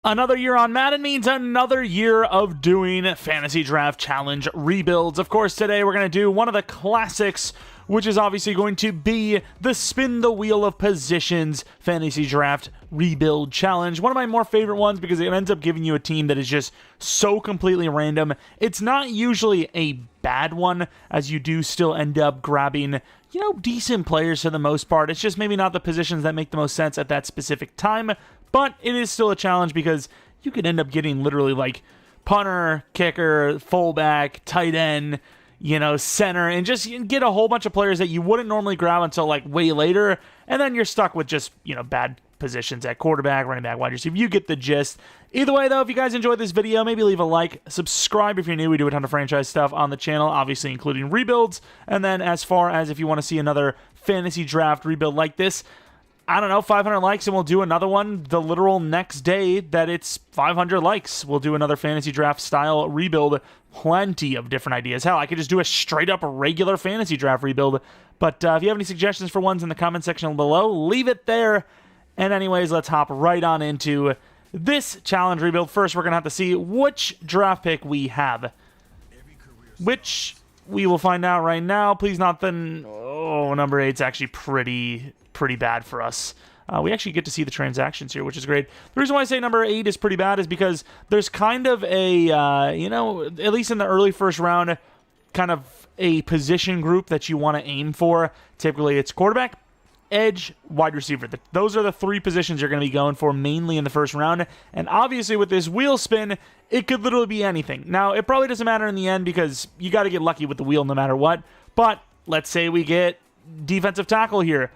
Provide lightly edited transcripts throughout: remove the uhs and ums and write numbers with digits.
Another year on Madden means another year of doing Fantasy Draft Challenge rebuilds. Of course, today we're going to do one of the classics, which is obviously going to be the Spin the Wheel of Positions Fantasy Draft Rebuild Challenge. One of my more favorite ones because it ends up giving you a team that is just so completely random. It's not usually a bad one, as you do still end up grabbing, decent players for the most part. It's just maybe not the positions that make the most sense at that specific time. But it is still a challenge because you could end up getting literally like punter, kicker, fullback, tight end, center, and just get a whole bunch of players that you wouldn't normally grab until like way later. And then you're stuck with just, bad positions at quarterback, running back, wide receiver. You get the gist. Either way, though, if you guys enjoyed this video, maybe leave a like, subscribe if you're new. We do a ton of franchise stuff on the channel, obviously including rebuilds. And then as far as if you want to see another fantasy draft rebuild like this, I don't know, 500 likes and we'll do another one the literal next day that it's 500 likes. We'll do another fantasy draft style rebuild. Plenty of different ideas. Hell, I could just do a straight up regular fantasy draft rebuild. But if you have any suggestions for ones in the comment section below, leave it there. And anyways, let's hop right on into this challenge rebuild. First, we're going to have to see which draft pick we have. Which we will find out right now. Please not the... Oh, number 8's actually pretty bad for us. We actually get to see the transactions here, which is great. The reason why I say number 8 is pretty bad is because there's kind of a, at least in the early first round, kind of a position group that you want to aim for. Typically, it's quarterback, edge, wide receiver. Those are the three positions you're going to be going for mainly in the first round. And obviously, with this wheel spin, it could literally be anything. Now, it probably doesn't matter in the end because you got to get lucky with the wheel no matter what. But let's say we get defensive tackle here.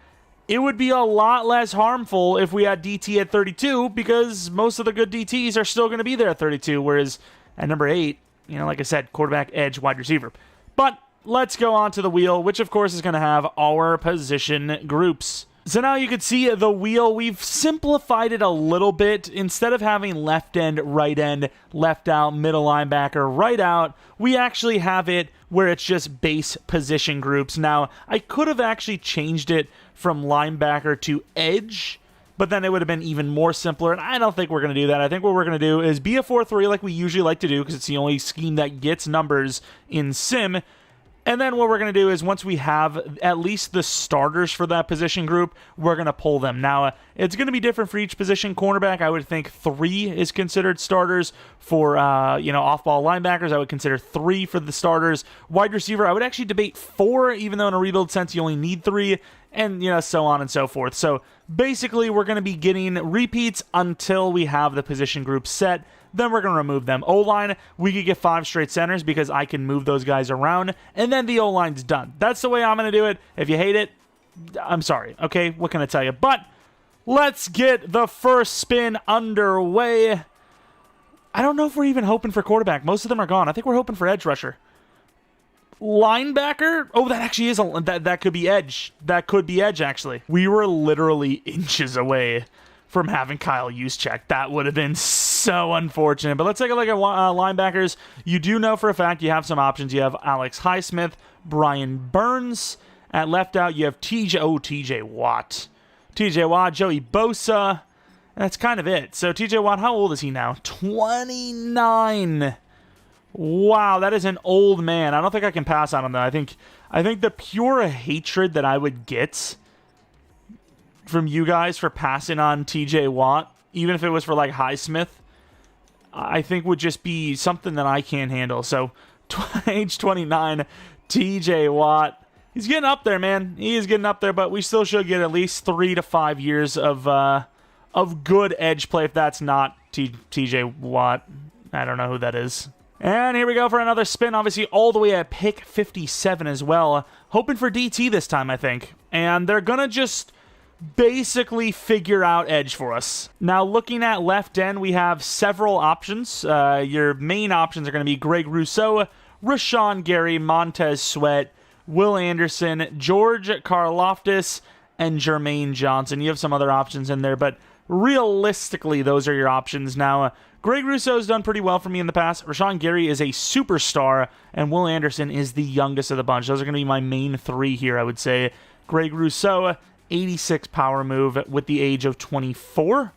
It would be a lot less harmful if we had DT at 32 because most of the good DTs are still going to be there at 32, whereas at number 8, like I said, quarterback, edge, wide receiver. But let's go on to the wheel, which of course is going to have our position groups. So now you can see the wheel. We've simplified it a little bit. Instead of having left end, right end, left out, middle linebacker, right out, we actually have it where it's just base position groups. Now, I could have actually changed it from linebacker to edge, but then it would have been even more simpler, and I don't think we're going to do that. I think what we're going to do is be a 4-3 like we usually like to do because it's the only scheme that gets numbers in Sim. And then what we're going to do is once we have at least the starters for that position group, we're going to pull them. Now, it's going to be different for each position. Cornerback, I would think 3 is considered starters. For, off-ball linebackers, I would consider 3 for the starters. Wide receiver, I would actually debate 4, even though in a rebuild sense you only need 3, and, so on and so forth. So basically, we're going to be getting repeats until we have the position group set. Then we're going to remove them. O-line, we could get 5 straight centers because I can move those guys around, and then the O-line's done. That's the way I'm going to do it. If you hate it, I'm sorry, okay? What can I tell you? But let's get the first spin underway. I don't know if we're even hoping for quarterback. Most of them are gone. I think we're hoping for edge rusher. Linebacker? Oh, that actually is that could be edge. That could be edge, actually. We were literally inches away from having Kyle Juszczyk. That would have been so unfortunate. But let's take a look at linebackers. You do know for a fact you have some options. You have Alex Highsmith, Brian Burns. At left out, you have TJ Watt. TJ Watt, Joey Bosa. That's kind of it. So TJ Watt, how old is he now? 29. Wow, that is an old man. I don't think I can pass on him, though. I think the pure hatred that I would get from you guys for passing on TJ Watt, even if it was for like Highsmith, I think would just be something that I can't handle. So, age 29, TJ Watt. He's getting up there, man. He is getting up there, but we still should get at least 3 to 5 years of good edge play if that's not TJ Watt. I don't know who that is. And here we go for another spin, obviously all the way at pick 57 as well. Hoping for DT this time, I think. And they're going to just basically figure out edge for us. Now, looking at left end, we have several options. Your main options are going to be Greg Rousseau, Rashawn Gary, Montez Sweat, Will Anderson, George Karlaftis, and Jermaine Johnson. You have some other options in there, but realistically, those are your options. Now, Greg Rousseau's done pretty well for me in the past. Rashawn Gary is a superstar, and Will Anderson is the youngest of the bunch. Those are going to be my main 3 here, I would say. Greg Rousseau, 86 power move with the age of 24.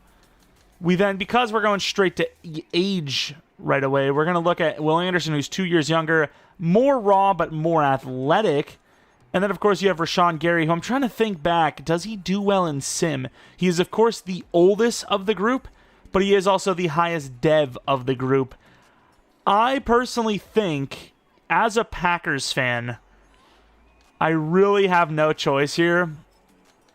We then, because we're going straight to age right away, we're going to look at Will Anderson, who's 2 years younger, more raw but more athletic. And then, of course, you have Rashawn Gary, who I'm trying to think back. Does he do well in sim? He is, of course, the oldest of the group, but he is also the highest dev of the group. I personally think, as a Packers fan, I really have no choice here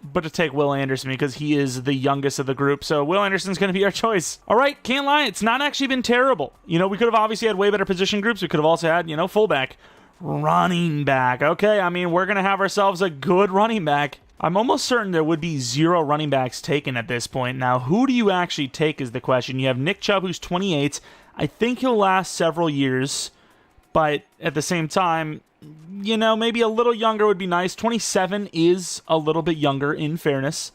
but to take Will Anderson because he is the youngest of the group. So Will Anderson's going to be our choice. All right, can't lie, it's not actually been terrible. You know, we could have obviously had way better position groups. We could have also had, you know, fullback, running back. Okay, I mean, we're going to have ourselves a good running back. I'm almost certain there would be 0 running backs taken at this point. Now, who do you actually take is the question. You have Nick Chubb, who's 28. I think he'll last several years, but at the same time, you know, maybe a little younger would be nice. 27 is a little bit younger, in fairness.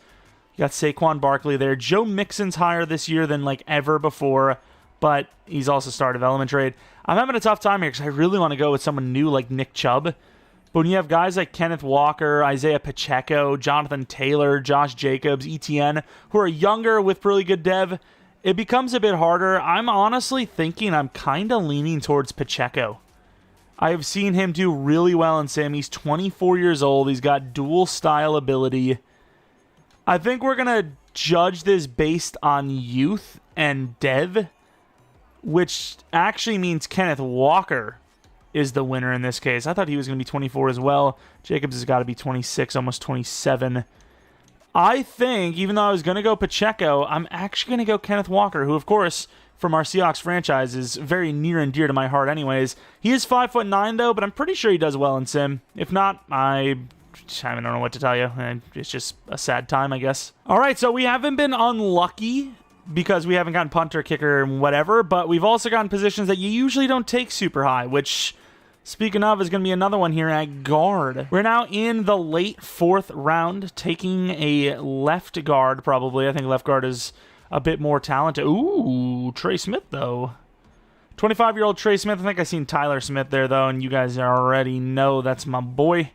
You got Saquon Barkley there. Joe Mixon's higher this year than, like, ever before, but he's also star development trade. I'm having a tough time here because I really want to go with someone new like Nick Chubb. But when you have guys like Kenneth Walker, Isaiah Pacheco, Jonathan Taylor, Josh Jacobs, ETN, who are younger with really good dev, it becomes a bit harder. I'm honestly thinking I'm kind of leaning towards Pacheco. I have seen him do really well in sim. He's 24 years old. He's got dual style ability. I think we're going to judge this based on youth and dev, which actually means Kenneth Walker is the winner in this case. I thought he was going to be 24 as well. Jacobs has got to be 26, almost 27. I think, even though I was going to go Pacheco, I'm actually going to go Kenneth Walker, who, of course, from our Seahawks franchise is very near and dear to my heart anyways. He is 5'9", though, but I'm pretty sure he does well in sim. If not, I don't know what to tell you. It's just a sad time, I guess. All right, so we haven't been unlucky because we haven't gotten punter, kicker, and whatever, but we've also gotten positions that you usually don't take super high, which, speaking of, is going to be another one here at guard. We're now in the late 4th round, taking a left guard, probably. I think left guard is a bit more talented. Ooh, Trey Smith, though. 25-year-old Trey Smith. I think I've seen Tyler Smith there, though, and you guys already know that's my boy.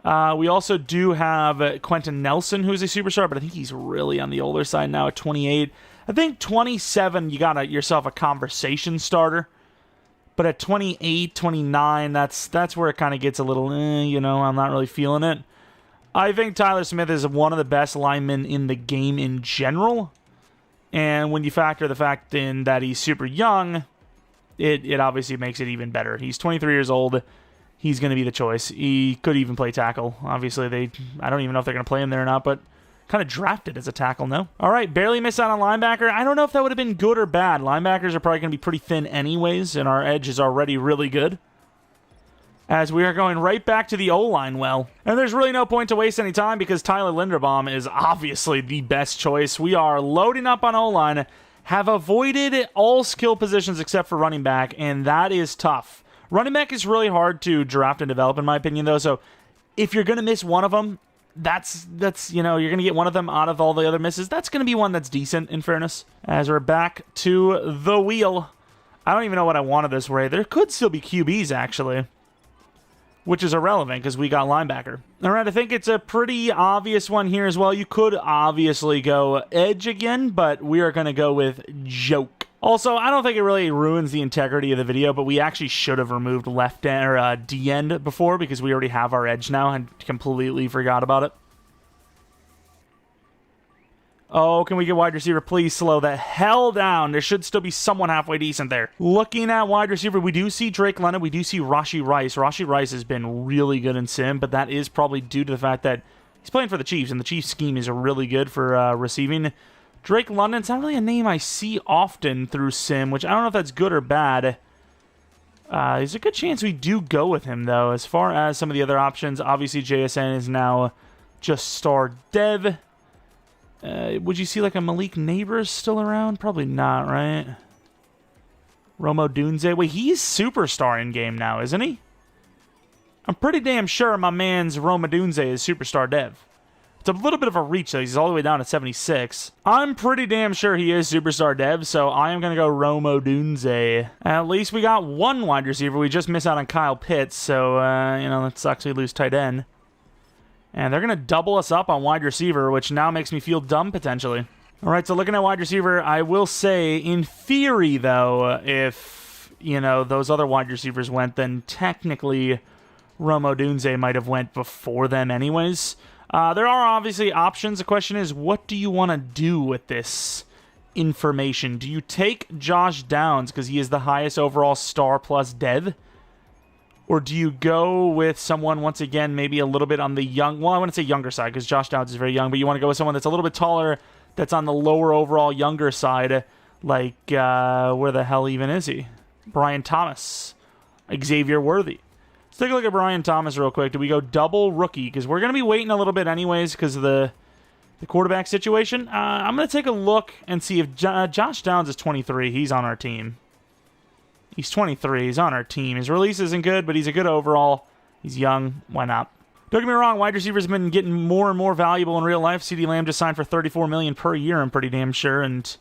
We also do have Quentin Nelson, who's a superstar, but I think he's really on the older side now at 28. I think 27, you got yourself a conversation starter. But at 28, 29, that's where it kind of gets a little, you know, I'm not really feeling it. I think Tyler Smith is one of the best linemen in the game in general. And when you factor the fact in that he's super young, it obviously makes it even better. He's 23 years old. He's going to be the choice. He could even play tackle. Obviously, I don't even know if they're going to play him there or not, but kind of drafted as a tackle, no? All right, barely missed out on linebacker. I don't know if that would have been good or bad. Linebackers are probably going to be pretty thin anyways, and our edge is already really good, as we are going right back to the O-line well. And there's really no point to waste any time because Tyler Linderbaum is obviously the best choice. We are loading up on O-line, have avoided all skill positions except for running back, and that is tough. Running back is really hard to draft and develop, in my opinion, though, so if you're going to miss one of them, that's you know, you're going to get one of them out of all the other misses. That's going to be one that's decent, in fairness. As we're back to the wheel. I don't even know what I wanted this way. There could still be QBs, actually, which is irrelevant because we got linebacker. All right, I think it's a pretty obvious one here as well. You could obviously go edge again, but we are going to go with joke. Also, I don't think it really ruins the integrity of the video, but we actually should have removed left end or D end before because we already have our edge now and completely forgot about it. Oh, can we get wide receiver? Please slow the hell down. There should still be someone halfway decent there. Looking at wide receiver, we do see Drake London. We do see Rashee Rice. Rashee Rice has been really good in sim, but that is probably due to the fact that he's playing for the Chiefs, and the Chiefs scheme is really good for receiving. Drake London's not really a name I see often through sim, which I don't know if that's good or bad. There's a good chance we do go with him, though. As far as some of the other options, obviously JSN is now just star dev. Would you see like a Malik Neighbors still around? Probably not, right? Romo Dunze. Wait, he's superstar in game now, isn't he? I'm pretty damn sure my man's Roma Dunze is superstar dev. It's a little bit of a reach, though. He's all the way down at 76. I'm pretty damn sure he is superstar dev, so I am going to go Romo Dunze. At least we got one wide receiver. We just missed out on Kyle Pitts, so, you know, that sucks we lose tight end. And they're going to double us up on wide receiver, which now makes me feel dumb, potentially. All right, so looking at wide receiver, I will say, in theory, though, if, those other wide receivers went, then technically Rome Odunze might have went before them anyways. There are obviously options. The question is, what do you want to do with this information? Do you take Josh Downs because he is the highest overall star plus dev? Or do you go with someone, once again, maybe a little bit on the I wouldn't say younger side because Josh Downs is very young, but you want to go with someone that's a little bit taller, that's on the lower overall younger side, like, where the hell even is he? Brian Thomas, Xavier Worthy. Let's take a look at Brian Thomas real quick. Do we go double rookie? Because we're going to be waiting a little bit anyways because of the quarterback situation. I'm going to take a look and see if Josh Downs is 23. He's on our team. He's 23. He's on our team. His release isn't good, but he's a good overall. He's young. Why not? Don't get me wrong, wide receivers have been getting more and more valuable in real life. CeeDee Lamb just signed for $34 million per year, I'm pretty damn sure. And,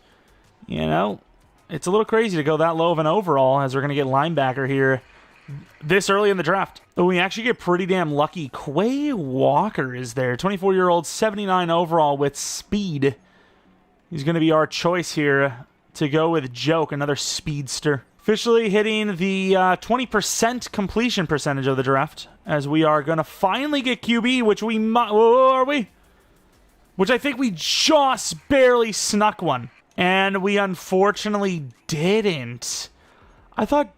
it's a little crazy to go that low of an overall as we're going to get linebacker here this early in the draft. But we actually get pretty damn lucky. Quay Walker is there. 24-year-old, 79 overall with speed. He's going to be our choice here to go with Joke, another speedster. Officially hitting the 20% completion percentage of the draft, as we are going to finally get QB, which we might... are we? Which I think we just barely snuck one. And we unfortunately didn't. I thought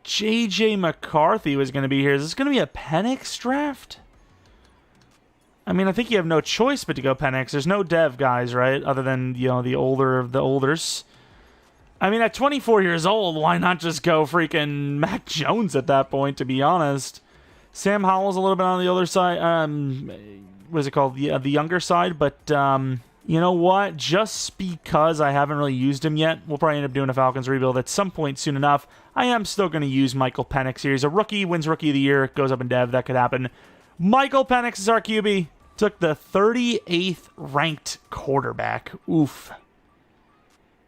J.J. McCarthy was going to be here. Is this going to be a Penix draft? I mean, I think you have no choice but to go Penix. There's no dev guys, right? Other than, the older of the olders. I mean, at 24 years old, why not just go freaking Mac Jones at that point, to be honest? Sam Howell's a little bit on the other side. What is it called? The younger side. But, you know what? Just because I haven't really used him yet, we'll probably end up doing a Falcons rebuild at some point soon enough. I am still going to use Michael Penix here. He's a rookie, wins Rookie of the Year, goes up in dev. That could happen. Michael Penix is our QB. Took the 38th ranked quarterback. Oof.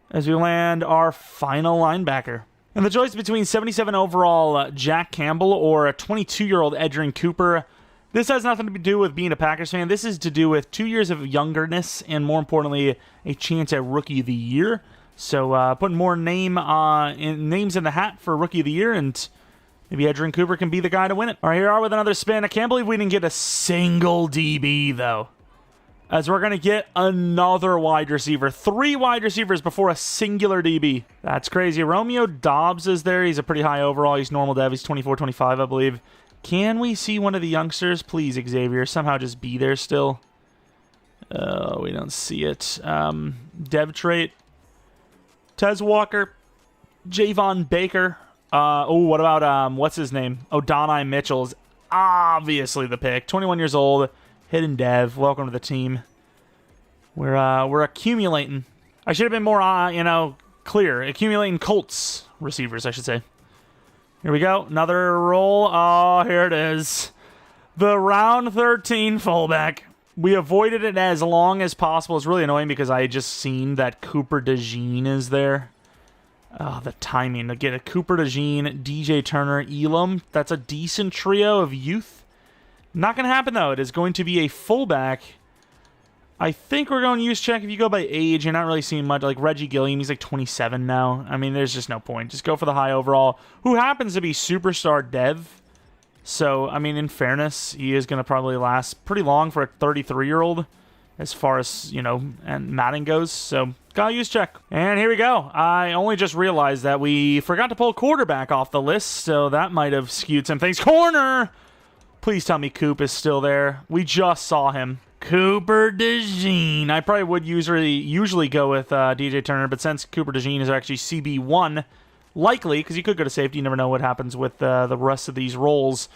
As we land our final linebacker. And the choice between 77 overall Jack Campbell or a 22-year-old Edgerrin Cooper. This has nothing to do with being a Packers fan. This is to do with 2 years of youngerness and, more importantly, a chance at Rookie of the Year. So putting more names in the hat for Rookie of the Year, and maybe Edgerrin Cooper can be the guy to win it. All right, here we are with another spin. I can't believe we didn't get a single DB, though. As we're going to get another wide receiver. 3 wide receivers before a singular DB. That's crazy. Romeo Doubs is there. He's a pretty high overall. He's normal dev. He's 24, 25, I believe. Can we see one of the youngsters? Please, Xavier. Somehow just be there still. Oh, we don't see it. Dev trait. Tez Walker. Javon Baker. What about, what's his name? Donai Mitchell's obviously the pick. 21 years old. Hidden dev. Welcome to the team. We're accumulating. I should have been more, clear. Accumulating Colts receivers, I should say. Here we go. Another roll. Oh, here it is. The round 13 fullback. We avoided it as long as possible. It's really annoying because I had just seen that Cooper DeJean is there. Oh, the timing. To get a Cooper DeJean, DJ Turner, Elam. That's a decent trio of youth. Not going to happen, though. It is going to be a fullback. I think we're going to use check. If you go by age, you're not really seeing much. Like Reggie Gilliam, he's like 27 now. I mean, there's just no point. Just go for the high overall, who happens to be superstar dev. So, I mean, in fairness, he is going to probably last pretty long for a 33-year-old as far as, and Madden goes. So, gotta use check. And here we go. I only just realized that we forgot to pull quarterback off the list, so that might have skewed some things. Corner! Please tell me Coop is still there. We just saw him. Cooper DeJean. I probably would usually go with DJ Turner, but since Cooper DeJean is actually CB1, likely, because you could go to safety, you never know what happens with the rest of these roles,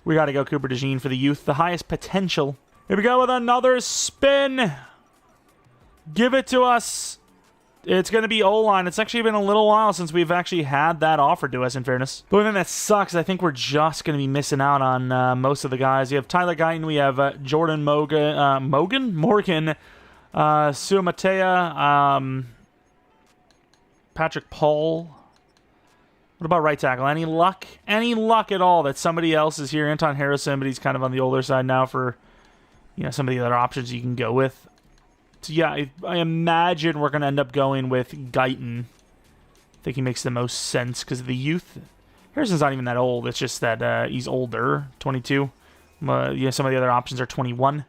we got to go Cooper DeJean for the youth, the highest potential. Here we go with another spin. Give it to us. It's going to be O-line. It's actually been a little while since we've actually had that offered to us, in fairness. The only thing that sucks, I think we're just going to be missing out on most of the guys. You have Tyler Guyton. We have Jordan Morgan, Suamatea, Patrick Paul. What about right tackle? Any luck? Any luck at all that somebody else is here? Anton Harrison, but he's kind of on the older side now for some of the other options you can go with. So yeah, I imagine we're going to end up going with Guyton. I think he makes the most sense because of the youth. Harrison's not even that old. It's just that he's older, 22. Yeah, some of the other options are 21.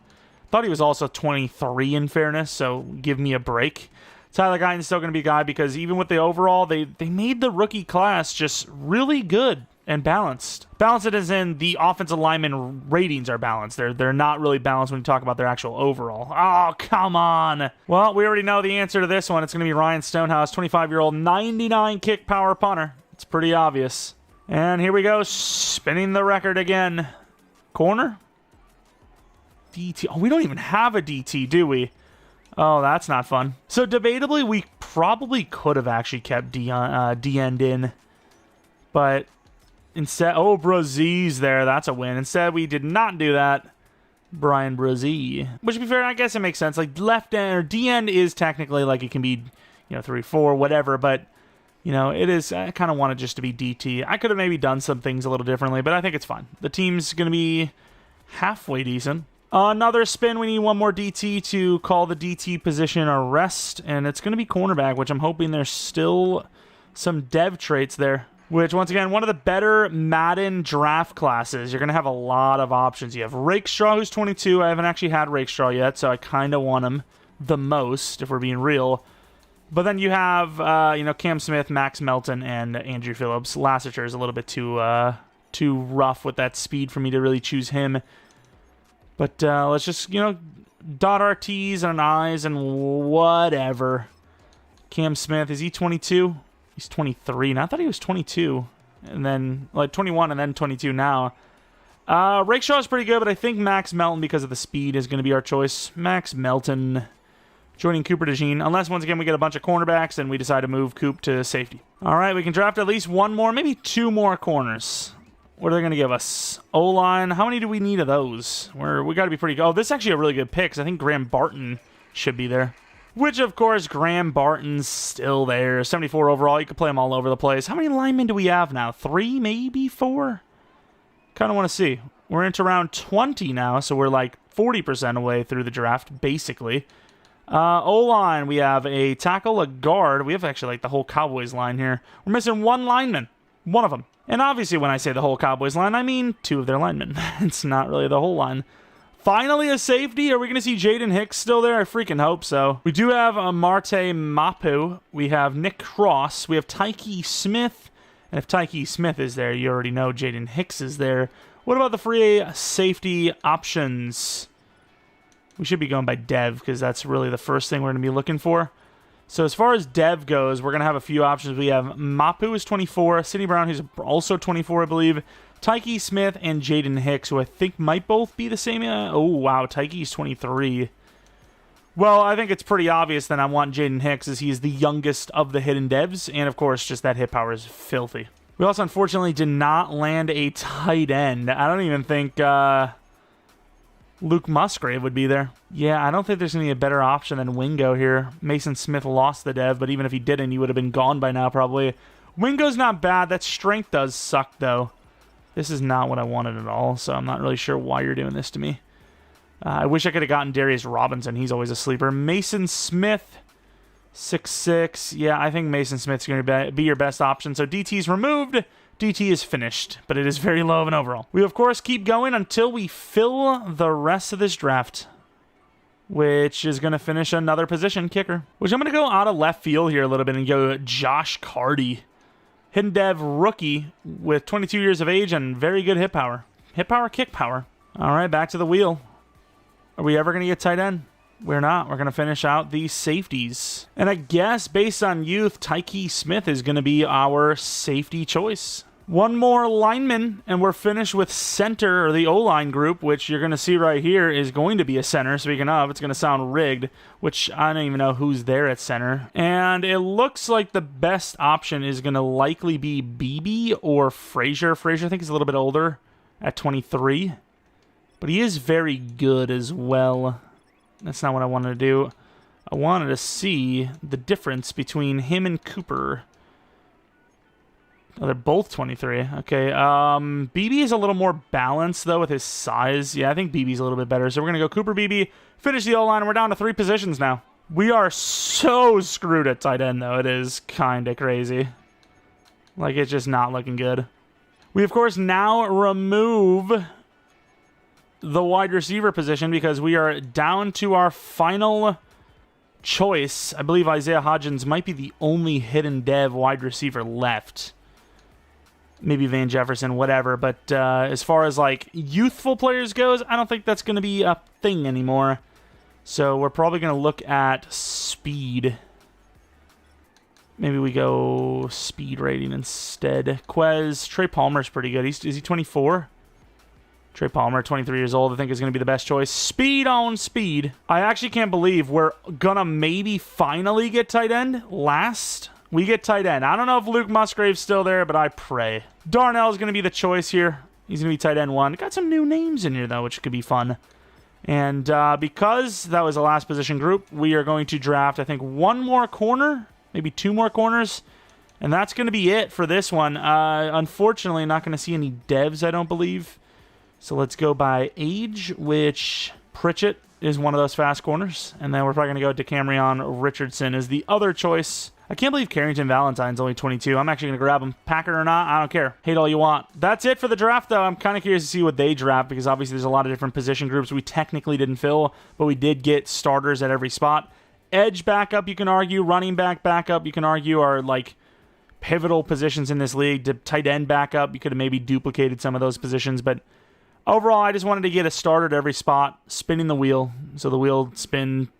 Thought he was also 23 in fairness, so give me a break. Tyler Guyton's still going to be a guy because even with the overall, they made the rookie class just really good and balanced. Balanced as in the offensive lineman ratings are balanced. They're not really balanced when you talk about their actual overall. Oh, come on. Well, we already know the answer to this one. It's going to be Ryan Stonehouse, 25-year-old, 99 kick power punter. It's pretty obvious. And here we go, spinning the record again. Corner? DT. Oh, we don't even have a DT, do we? Oh, that's not fun. So debatably, we probably could have actually kept D-end in. But instead, oh, Brazie's there. That's a win. Instead, we did not do that. Brian Brazie. Which, to be fair, I guess it makes sense. Like, left end or D-end is technically like it can be, 3-4, whatever. But, it is, I kind of want it just to be DT. I could have maybe done some things a little differently, but I think it's fine. The team's going to be halfway decent. Another spin. We need one more DT to call the DT position a rest, and it's going to be cornerback, which I'm hoping there's still some dev traits there. Which, once again, one of the better Madden draft classes. You're going to have a lot of options. You have Rakestraw, who's 22. I haven't actually had Rakestraw yet, so I kind of want him the most, if we're being real. But then you have, Cam Smith, Max Melton, and Andrew Phillips. Lassiter is a little bit too rough with that speed for me to really choose him. But let's just, dot our T's and I's and whatever. Cam Smith, is he 22? He's 23. And I thought he was 22. And then, 21 and then 22 now. Rakestraw is pretty good, but I think Max Melton, because of the speed, is going to be our choice. Max Melton joining Cooper DeJean. Unless, once again, we get a bunch of cornerbacks and we decide to move Coop to safety. All right, we can draft at least one more, maybe two more corners. What are they going to give us? O-line. How many do we need of those? We got to be pretty good. Oh, this is actually a really good pick, because I think Graham Barton should be there. Which, of course, Graham Barton's still there. 74 overall. You could play him all over the place. How many linemen do we have now? 3, maybe 4? Kind of want to see. We're into round 20 now, so we're like 40% away through the draft, basically. O-line. We have a tackle, a guard. We have actually like the whole Cowboys line here. We're missing one lineman. One of them. And obviously, when I say the whole Cowboys line, I mean 2 of their linemen. It's not really the whole line. Finally, a safety. Are we going to see Jaden Hicks still there? I freaking hope so. We do have Marte Mapu. We have Nick Cross. We have Tyke Smith. And if Tyke Smith is there, you already know Jaden Hicks is there. What about the free safety options? We should be going by Dev, because that's really the first thing we're going to be looking for. So as far as Dev goes, we're going to have a few options. We have Mapu is 24, Sidney Brown, who's also 24, I believe, Tyke Smith, and Jaden Hicks, who I think might both be the same. Oh, wow, Tyke's 23. Well, I think it's pretty obvious that I want Jaden Hicks, as he's the youngest of the hidden devs, and of course, just that hit power is filthy. We also, unfortunately, did not land a tight end. I don't even think Luke Musgrave would be there. Yeah, I don't think there's going to be a better option than Wingo here. Mason Smith lost the dev, but even if he didn't, he would have been gone by now, probably. Wingo's not bad. That strength does suck, though. This is not what I wanted at all, so I'm not really sure why you're doing this to me. I wish I could have gotten Darius Robinson. He's always a sleeper. Mason Smith, 6'6". Yeah, I think Mason Smith's going to be your best option. So DT's removed. DT is finished, but it is very low of an overall. We, of course, keep going until we fill the rest of this draft, which is going to finish another position, kicker. Which I'm going to go out of left field here a little bit and go Josh Cardi. Hidden dev rookie with 22 years of age and very good hit power. Hit power, kick power. All right, back to the wheel. Are we ever going to get tight end? We're not. We're going to finish out these safeties. And I guess based on youth, Tyke Smith is going to be our safety choice. One more lineman, and we're finished with center, or the O-line group, which you're going to see right here is going to be a center. Speaking of, it's going to sound rigged, which I don't even know who's there at center. And it looks like the best option is going to likely be BB or Frazier. Frazier, I think, is a little bit older at 23. But he is very good as well. That's not what I wanted to do. I wanted to see the difference between him and Cooper. Oh, they're both 23. Okay, BB is a little more balanced, though, with his size. Yeah, I think BB's a little bit better. So we're going to go Cooper, BB, finish the O-line, and we're down to 3 positions now. We are so screwed at tight end, though. It is kind of crazy. Like, it's just not looking good. We, of course, now remove the wide receiver position because we are down to our final choice. I believe Isaiah Hodgins might be the only hidden dev wide receiver left. Maybe Van Jefferson, whatever. But as far as, like, youthful players goes, I don't think that's going to be a thing anymore. So we're probably going to look at speed. Maybe we go speed rating instead. Quez, Trey Palmer's pretty good. Is he 24? Trey Palmer, 23 years old, I think is going to be the best choice. Speed on speed. I actually can't believe we're going to maybe finally get tight end last. We get tight end. I don't know if Luke Musgrave's still there, but I pray. Darnell's going to be the choice here. He's going to be tight end 1. Got some new names in here, though, which could be fun. And because that was the last position group, we are going to draft, I think, 1 more corner, maybe 2 more corners. And that's going to be it for this one. Unfortunately, not going to see any devs, I don't believe. So let's go by age, which Pritchett is one of those fast corners. And then we're probably going to go DeCamerion Richardson is the other choice. I can't believe Carrington Valentine's only 22. I'm actually going to grab him. Packer or not, I don't care. Hate all you want. That's it for the draft, though. I'm kind of curious to see what they draft because obviously there's a lot of different position groups we technically didn't fill, but we did get starters at every spot. Edge backup, you can argue. Running back backup, you can argue, are like pivotal positions in this league. The tight end backup, you could have maybe duplicated some of those positions, but overall, I just wanted to get a starter at every spot, spinning the wheel, so the wheel spin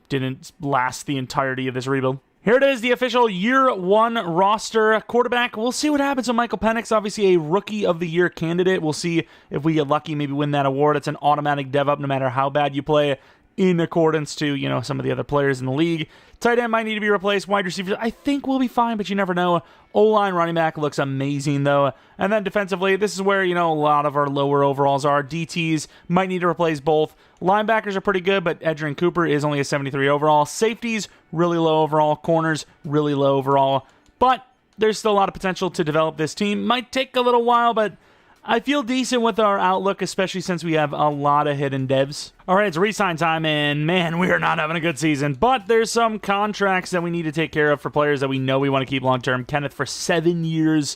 didn't last the entirety of this rebuild. Here it is, the official Year 1 roster. Quarterback, we'll see what happens with Michael Penix. Obviously, a Rookie of the Year candidate. We'll see if we get lucky, maybe win that award. It's an automatic dev up no matter how bad you play, in accordance to, you know, some of the other players in the league. Tight end might need to be replaced. Wide receivers, I think we'll be fine, but you never know. O-line running back looks amazing, though. And then defensively, this is where, you know, a lot of our lower overalls are. DTs might need to replace both. Linebackers are pretty good, but Edgerrin Cooper is only a 73 overall. Safeties, really low overall. Corners, really low overall. But there's still a lot of potential to develop this team. Might take a little while, but I feel decent with our outlook, especially since we have a lot of hidden devs. All right, it's re-sign time, and man, we are not having a good season. But there's some contracts that we need to take care of for players that we know we want to keep long-term. Kenneth for 7 years.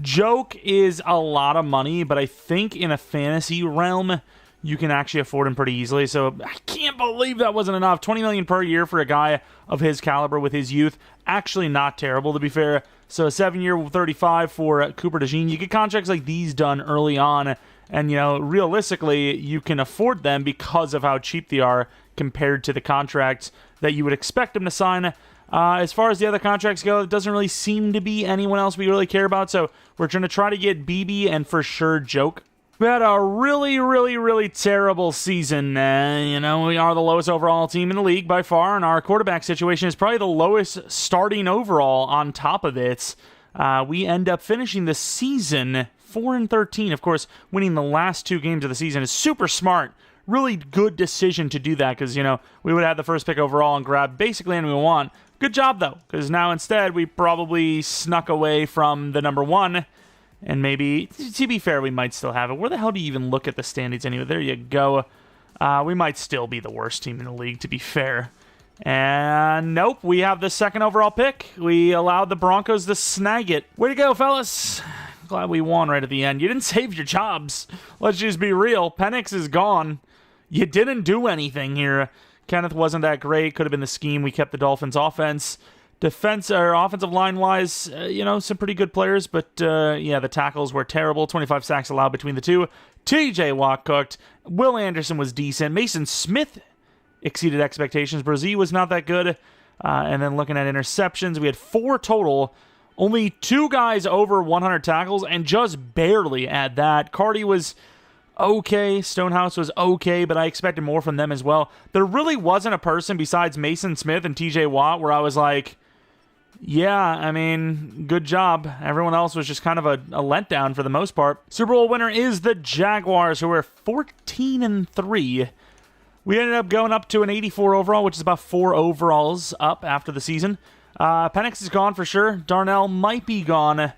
Joke is a lot of money, but I think in a fantasy realm, you can actually afford him pretty easily. So I can't believe that wasn't enough. $20 million per year for a guy of his caliber with his youth. Actually not terrible, to be fair. So a 7-year 35 for Cooper DeJean. You get contracts like these done early on, and, you know, realistically, you can afford them because of how cheap they are compared to the contracts that you would expect them to sign. As far as the other contracts go, it doesn't really seem to be anyone else we really care about, so we're going to try to get BB and for sure Joke. We had a really terrible season. You know, we are the lowest overall team in the league by far, and our quarterback situation is probably the lowest starting overall on top of it. We end up finishing the season 4-13. Of course, winning the last 2 games of the season is super smart. Really good decision to do that because, you know, we would have had the first pick overall and grab basically anyone we want. Good job, though, because now instead we probably snuck away from the number 1. And maybe, to be fair, we might still have it. Where the hell do you even look at the standings anyway? There you go. We might still be the worst team in the league, to be fair. And nope, we have the 2nd overall pick. We allowed the Broncos to snag it. Way to go, fellas. Glad we won right at the end. You didn't save your jobs. Let's just be real. Penix is gone. You didn't do anything here. Kenneth wasn't that great. Could have been the scheme. We kept the Dolphins' offense. Defense or offensive line wise, you know, some pretty good players, but yeah, the tackles were terrible. 25 sacks allowed between the two. TJ Watt cooked. Will Anderson was decent. Mason Smith exceeded expectations. Brazil was not that good. And then looking at interceptions, we had 4 total. Only 2 guys over 100 tackles, and just barely at that. Cardi was okay. Stonehouse was okay, but I expected more from them as well. There really wasn't a person besides Mason Smith and TJ Watt where I was like, yeah, I mean, good job. Everyone else was just kind of a letdown for the most part. Super Bowl winner is the Jaguars, who were 14-3. We ended up going up to an 84 overall, which is about 4 overalls up after the season. Penix is gone for sure. Darnell might be gone.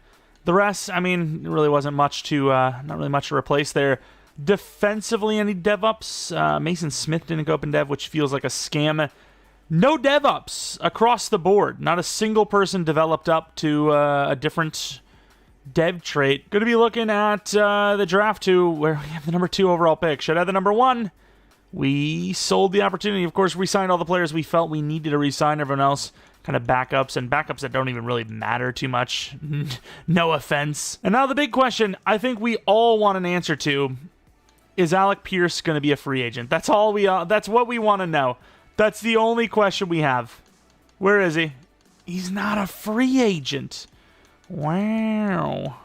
The rest, I mean, really wasn't much to, not really much to replace there. Defensively, any dev-ups? Mason Smith didn't go up in dev, which feels like a scam. No dev-ups across the board. Not a single person developed up to a different dev trait. Going to be looking at the draft to where we have the number 2 overall pick. Should I have the number 1? We sold the opportunity. Of course, we signed all the players we felt we needed to re-sign. Everyone else kind of backups, and backups that don't even really matter too much. No offense. And now the big question I think we all want an answer to is Alec Pierce going to be a free agent? That's all that's what we want to know. That's the only question we have. Where is he? He's not a free agent. Wow.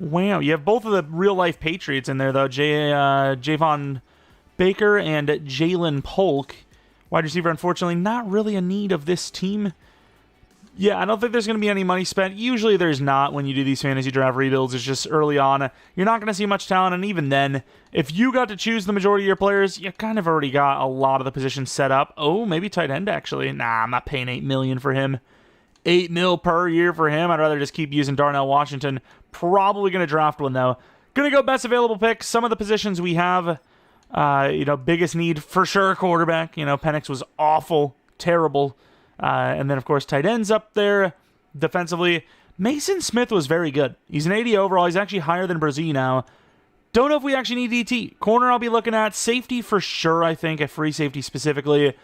Wow. You have both of the real-life Patriots in there, though. Javon Baker and Jalen Polk. Wide receiver, unfortunately, not really a need of this team. Yeah, I don't think there's going to be any money spent. Usually there's not when you do these fantasy draft rebuilds. It's just early on. You're not going to see much talent, and even then, if you got to choose the majority of your players, you kind of already got a lot of the positions set up. Oh, maybe tight end, actually. Nah, I'm not paying $8 million for him. $8 million per year for him. I'd rather just keep using Darnell Washington. Probably going to draft one, though. Going to go best available pick. Some of the positions we have, biggest need, for sure, quarterback. Penix was awful, terrible. And then, of course, tight ends up there. Defensively, Mason Smith was very good. He's an 80 overall. He's actually higher than Brazil now. Don't know if we actually need DT. Corner I'll be looking at. Safety for sure, I think. A free safety specifically.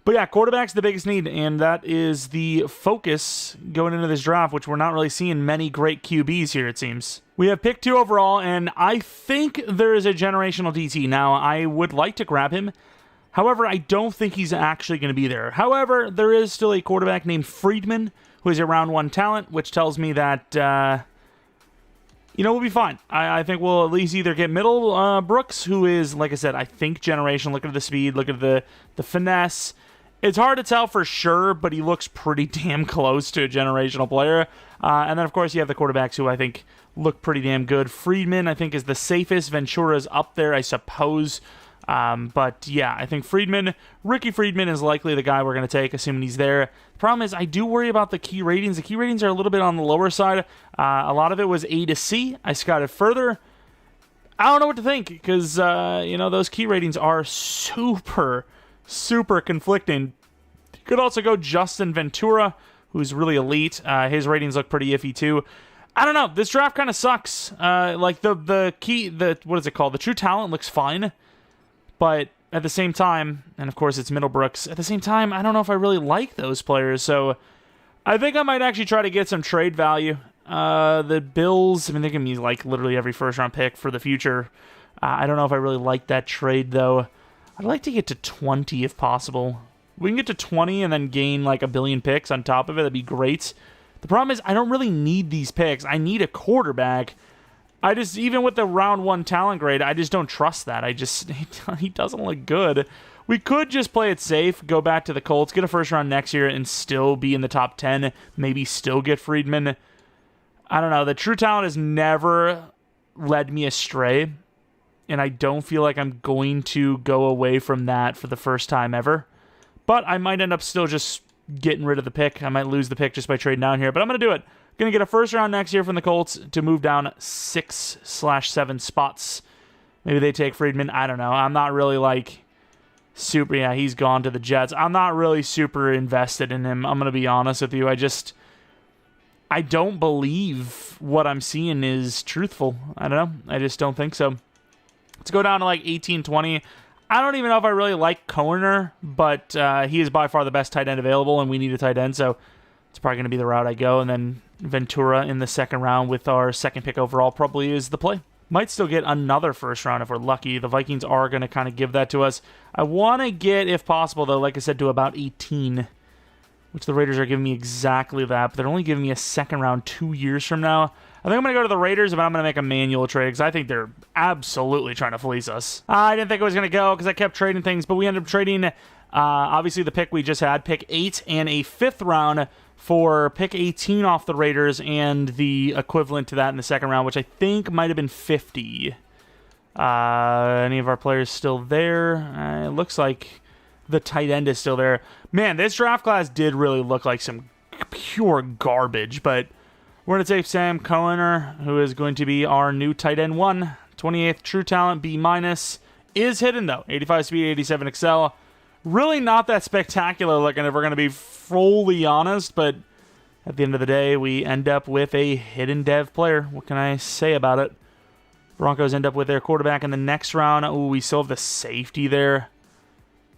But yeah, quarterback's the biggest need, and that is the focus going into this draft, which we're not really seeing many great QBs here, it seems. We have pick 2 overall, and I think there is a generational DT. Now, I would like to grab him. However, I don't think he's actually going to be there. However, there is still a quarterback named Friedman, who is a round 1 talent, which tells me that, we'll be fine. I think we'll at least either get Middle Brooks, who is, like I said, I think generational. Look at the speed, look at the finesse. It's hard to tell for sure, but he looks pretty damn close to a generational player. And then, of course, you have the quarterbacks who I think look pretty damn good. Friedman, I think, is the safest. Ventura's up there, I suppose. But yeah, I think Ricky Friedman is likely the guy we're going to take, assuming he's there. The problem is I do worry about the key ratings. The key ratings are a little bit on the lower side. A lot of it was A to C. I scouted further. I don't know what to think because, those key ratings are super conflicting. You could also go Justin Ventura, who's really elite. His ratings look pretty iffy too. I don't know. This draft kind of sucks. What is it called? The true talent looks fine. But at the same time, and of course it's Middlebrooks, at the same time, I don't know if I really like those players. So I think I might actually try to get some trade value. The Bills, they're giving me like literally every first-round pick for the future. I don't know if I really like that trade, though. I'd like to get to 20 if possible. We can get to 20 and then gain like a billion picks on top of it. That'd be great. The problem is I don't really need these picks. I need a quarterback. Even with the round 1 talent grade, I just don't trust that. He doesn't look good. We could just play it safe, go back to the Colts, get a first round next year, and still be in the top 10. Maybe still get Friedman. I don't know. The true talent has never led me astray, and I don't feel like I'm going to go away from that for the first time ever. But I might end up still just getting rid of the pick. I might lose the pick just by trading down here, but I'm going to do it. Going to get a first round next year from the Colts to move down 6/7 spots. Maybe they take Friedman. I don't know. I'm not really super. Yeah, he's gone to the Jets. I'm not really super invested in him. I'm going to be honest with you. I don't believe what I'm seeing is truthful. I don't know. I just don't think so. Let's go down to 18-20. I don't even know if I really like Corner, but he is by far the best tight end available, and we need a tight end, so it's probably going to be the route I go. And then Ventura in the second round with our second pick overall probably is the play. Might still get another first round if we're lucky. The Vikings are going to kind of give that to us. I want to get, if possible, though, like I said, to about 18, which the Raiders are giving me exactly that, but they're only giving me a second round 2 years from now. I think I'm going to go to the Raiders, but I'm going to make a manual trade because I think they're absolutely trying to fleece us. I didn't think it was going to go because I kept trading things, but we ended up trading, obviously, the pick we just had, pick 8 and a 5th round for pick 18 off the Raiders and the equivalent to that in the second round, which I think might have been 50. Any of our players still there? It looks like the tight end is still there. Man, this draft class did really look like some pure garbage, but We're going to take Sam Cohener, who is going to be our new tight end 1. 28th true talent, B-. Is hidden, though. 85 speed, 87 excel. Really not that spectacular looking if we're going to be fully honest, but at the end of the day, we end up with a hidden dev player. What can I say about it? Broncos end up with their quarterback in the next round. Ooh, we still have the safety there.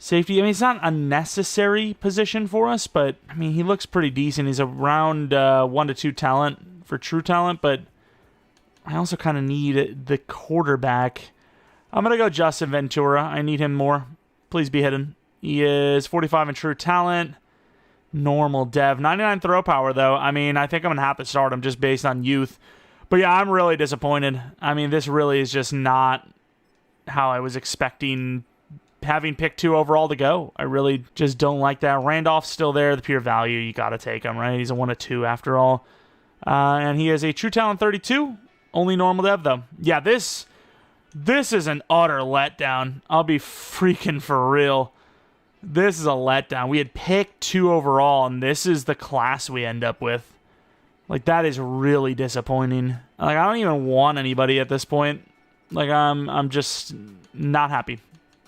Safety, I mean, it's not a necessary position for us, but, I mean, he looks pretty decent. He's around 1 to 2 talent for true talent, but I also kind of need the quarterback. I'm going to go Justin Ventura. I need him more. Please be hidden. He is 45 in true talent. Normal dev. 99 throw power, though. I mean, I think I'm going to have to start him just based on youth. But yeah, I'm really disappointed. I mean, this really is just not how I was expecting having picked 2 overall to go. I really just don't like that. Randolph's still there. The pure value, you got to take him, right? He's a 1 of 2 after all. And he is a true talent 32. Only normal dev, though. Yeah, this is an utter letdown. I'll be freaking for real. This is a letdown. We had picked 2 overall, and this is the class we end up with. Like, that is really disappointing. Like, I don't even want anybody at this point. Like, I'm just not happy.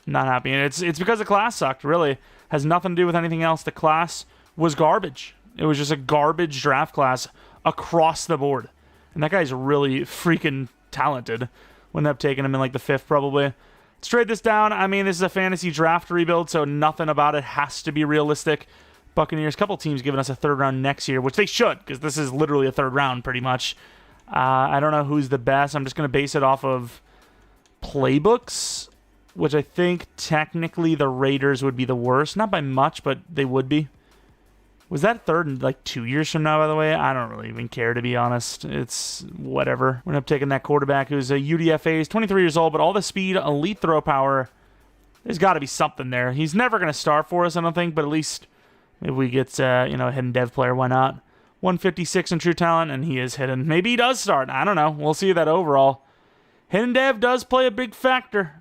Not happy. And it's because the class sucked, really. Has nothing to do with anything else. The class was garbage. It was just a garbage draft class across the board. And that guy's really freaking talented. Wouldn't have taken him in, like, the 5th, probably. Let's trade this down. I mean, this is a fantasy draft rebuild, so nothing about it has to be realistic. Buccaneers, couple teams giving us a 3rd round next year, which they should, because this is literally a 3rd round, pretty much. I don't know who's the best. I'm just going to base it off of playbooks, which I think technically the Raiders would be the worst. Not by much, but they would be. Was that 3rd in like 2 years from now, by the way? I don't really even care, to be honest. It's whatever. We're going to take that quarterback who's a UDFA. He's 23 years old, but all the speed, elite throw power. There's got to be something there. He's never going to start for us, I don't think, but at least maybe we get a hidden dev player. Why not? 156 in true talent, and he is hidden. Maybe he does start. I don't know. We'll see that overall. Hidden dev does play a big factor.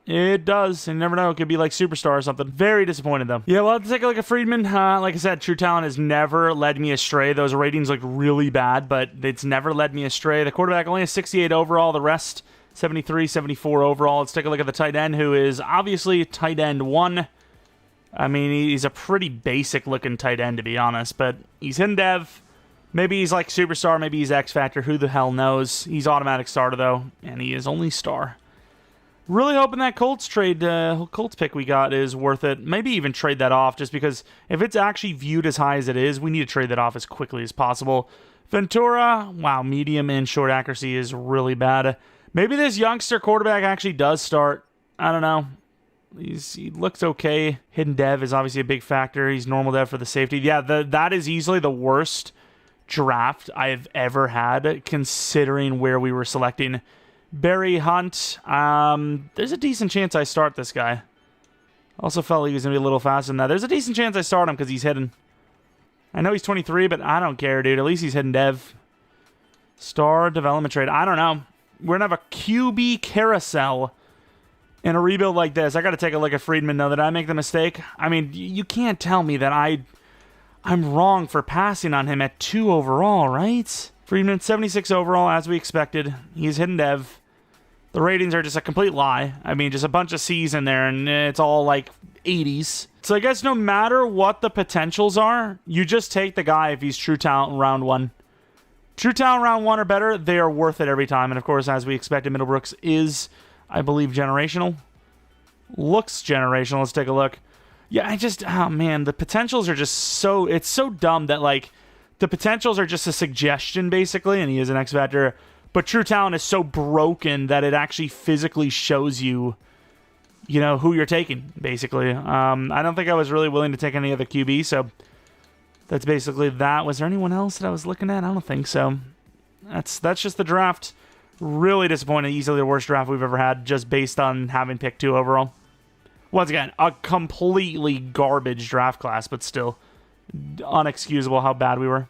It does. You never know. It could be like Superstar or something. Very disappointed, though. Yeah, we'll have to take a look at Friedman. Like I said, true talent has never led me astray. Those ratings look really bad, but it's never led me astray. The quarterback only has 68 overall. The rest, 73, 74 overall. Let's take a look at the tight end, who is obviously tight end 1. I mean, he's a pretty basic-looking tight end, to be honest, but he's hidden dev. Maybe he's like Superstar. Maybe he's X Factor. Who the hell knows? He's automatic starter, though, and he is only star. Really hoping that Colts pick we got is worth it. Maybe even trade that off, just because if it's actually viewed as high as it is, we need to trade that off as quickly as possible. Ventura, wow, medium and short accuracy is really bad. Maybe this youngster quarterback actually does start. I don't know. He looks okay. Hidden dev is obviously a big factor. He's normal dev for the safety. Yeah, that is easily the worst draft I've ever had, considering where we were selecting. Barry Hunt, there's a decent chance I start this guy. Also felt he was going to be a little faster than that. There's a decent chance I start him because he's hidden. I know he's 23, but I don't care, dude. At least he's hidden dev. Star development trade. I don't know. We're going to have a QB carousel in a rebuild like this. I got to take a look at Friedman, though. Did I make the mistake? I mean, you can't tell me that I'm wrong for passing on him at 2 overall, right? Friedman, 76 overall, as we expected. He's hidden dev. The ratings are just a complete lie. I mean, just a bunch of C's in there, and it's all like 80s. So I guess no matter what the potentials are, you just take the guy if he's true talent in round 1. True talent round 1 or better, they are worth it every time. And of course, as we expected, Middlebrooks is, I believe, generational. Looks generational. Let's take a look. Yeah, oh man, the potentials are just so, it's so dumb that like, the potentials are just a suggestion, basically, and he is an X Factor. But true talent is so broken that it actually physically shows you, who you're taking, basically. I don't think I was really willing to take any other QB, so that's basically that. Was there anyone else that I was looking at? I don't think so. That's just the draft. Really disappointed. Easily the worst draft we've ever had, just based on having picked 2 overall. Once again, a completely garbage draft class, but still unexcusable how bad we were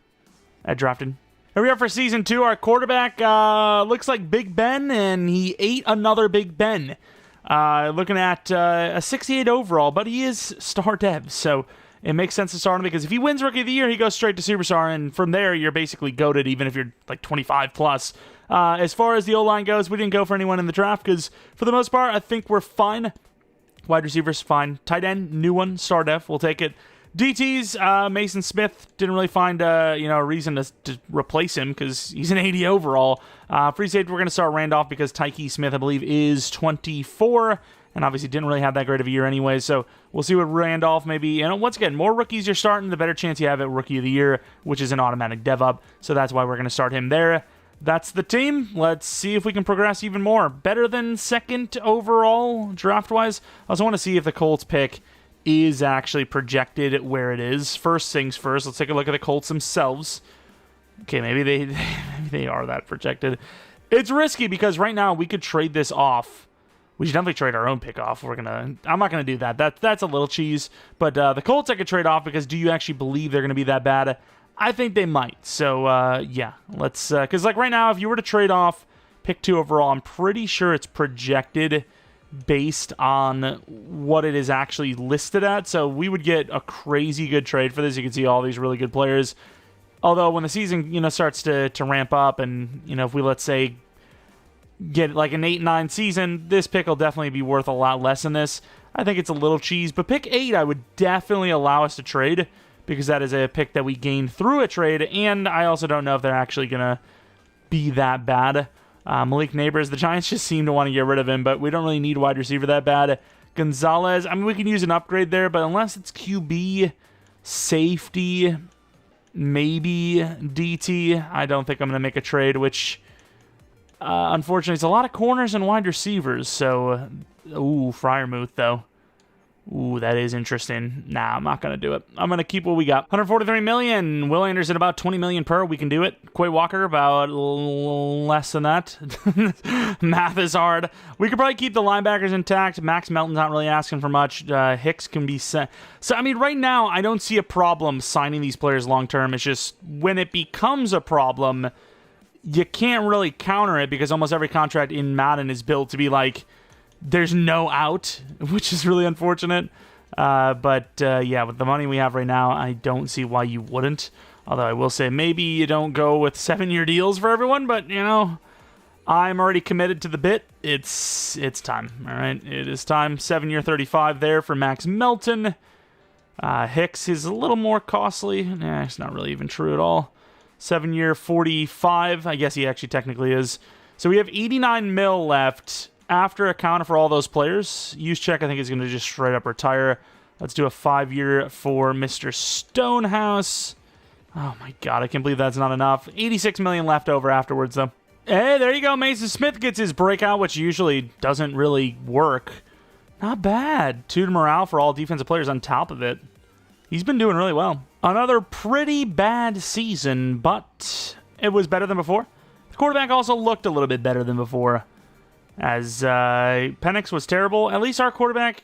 at drafting. Here we are for Season 2. Our quarterback looks like Big Ben, and he ate another Big Ben. Looking at a 68 overall, but he is star dev, so it makes sense to start him because if he wins Rookie of the Year, he goes straight to Superstar, and from there, you're basically goated even if you're like 25 plus. As far as the O-line goes, we didn't go for anyone in the draft because for the most part, I think we're fine. Wide receivers, fine. Tight end, new one, star def, we'll take it. DTs, Mason Smith, didn't really find a reason to replace him because he's an 80 overall. Free safety, we're going to start Randolph because Tyke Smith, I believe, is 24, and obviously didn't really have that great of a year anyway, so we'll see what Randolph maybe. And once again, more rookies you're starting, the better chance you have at Rookie of the Year, which is an automatic dev up, so that's why we're going to start him there. That's the team. Let's see if we can progress even more. Better than second overall, draft-wise. I also want to see if the Colts pick is actually projected where it is. First things first, let's take a look at the Colts themselves. Okay, maybe they are that projected. It's risky because right now we could trade this off. We should definitely trade our own pick off. I'm not gonna do that. That's a little cheese. But the Colts I could trade off because do you actually believe they're gonna be that bad? I think they might. So yeah, let's because like right now, if you were to trade off pick 2 overall, I'm pretty sure it's projected based on what it is actually listed at. So we would get a crazy good trade for this. You can see all these really good players. Although when the season, starts to ramp up and, if we, let's say, get like an 8-9 season, this pick will definitely be worth a lot less than this. I think it's a little cheese, but pick 8 I would definitely allow us to trade because that is a pick that we gained through a trade, and I also don't know if they're actually going to be that bad. Malik Neighbors, the Giants just seem to want to get rid of him, but we don't really need wide receiver that bad. Gonzalez, we can use an upgrade there, but unless it's QB, safety, maybe DT, I don't think I'm going to make a trade, which, unfortunately, it's a lot of corners and wide receivers, so, Freiermuth, though. Ooh, that is interesting. Nah, I'm not going to do it. I'm going to keep what we got. $143 million. Will Anderson about $20 million per. We can do it. Quay Walker about less than that. Math is hard. We could probably keep the linebackers intact. Max Melton's not really asking for much. Hicks can be sent. So, right now, I don't see a problem signing these players long-term. It's just when it becomes a problem, you can't really counter it because almost every contract in Madden is built to be like, there's no out, which is really unfortunate. But yeah, with the money we have right now, I don't see why you wouldn't. Although I will say maybe you don't go with 7-year deals for everyone, but, I'm already committed to the bit. It's time, all right? It is time. 7-year 35 there for Max Melton. Hicks is a little more costly. Nah, it's not really even true at all. 7-year 45. I guess he actually technically is. So we have 89 mil left. After accounting for all those players, Juszczyk I think is going to just straight up retire. Let's do a 5-year for Mr. Stonehouse. Oh my god, I can't believe that's not enough. 86 million left over afterwards, though. Hey, there you go. Mason Smith gets his breakout, which usually doesn't really work. Not bad. 2 to morale for all defensive players on top of it. He's been doing really well. Another pretty bad season, but it was better than before. The quarterback also looked a little bit better than before. As Penix was terrible. At least our quarterback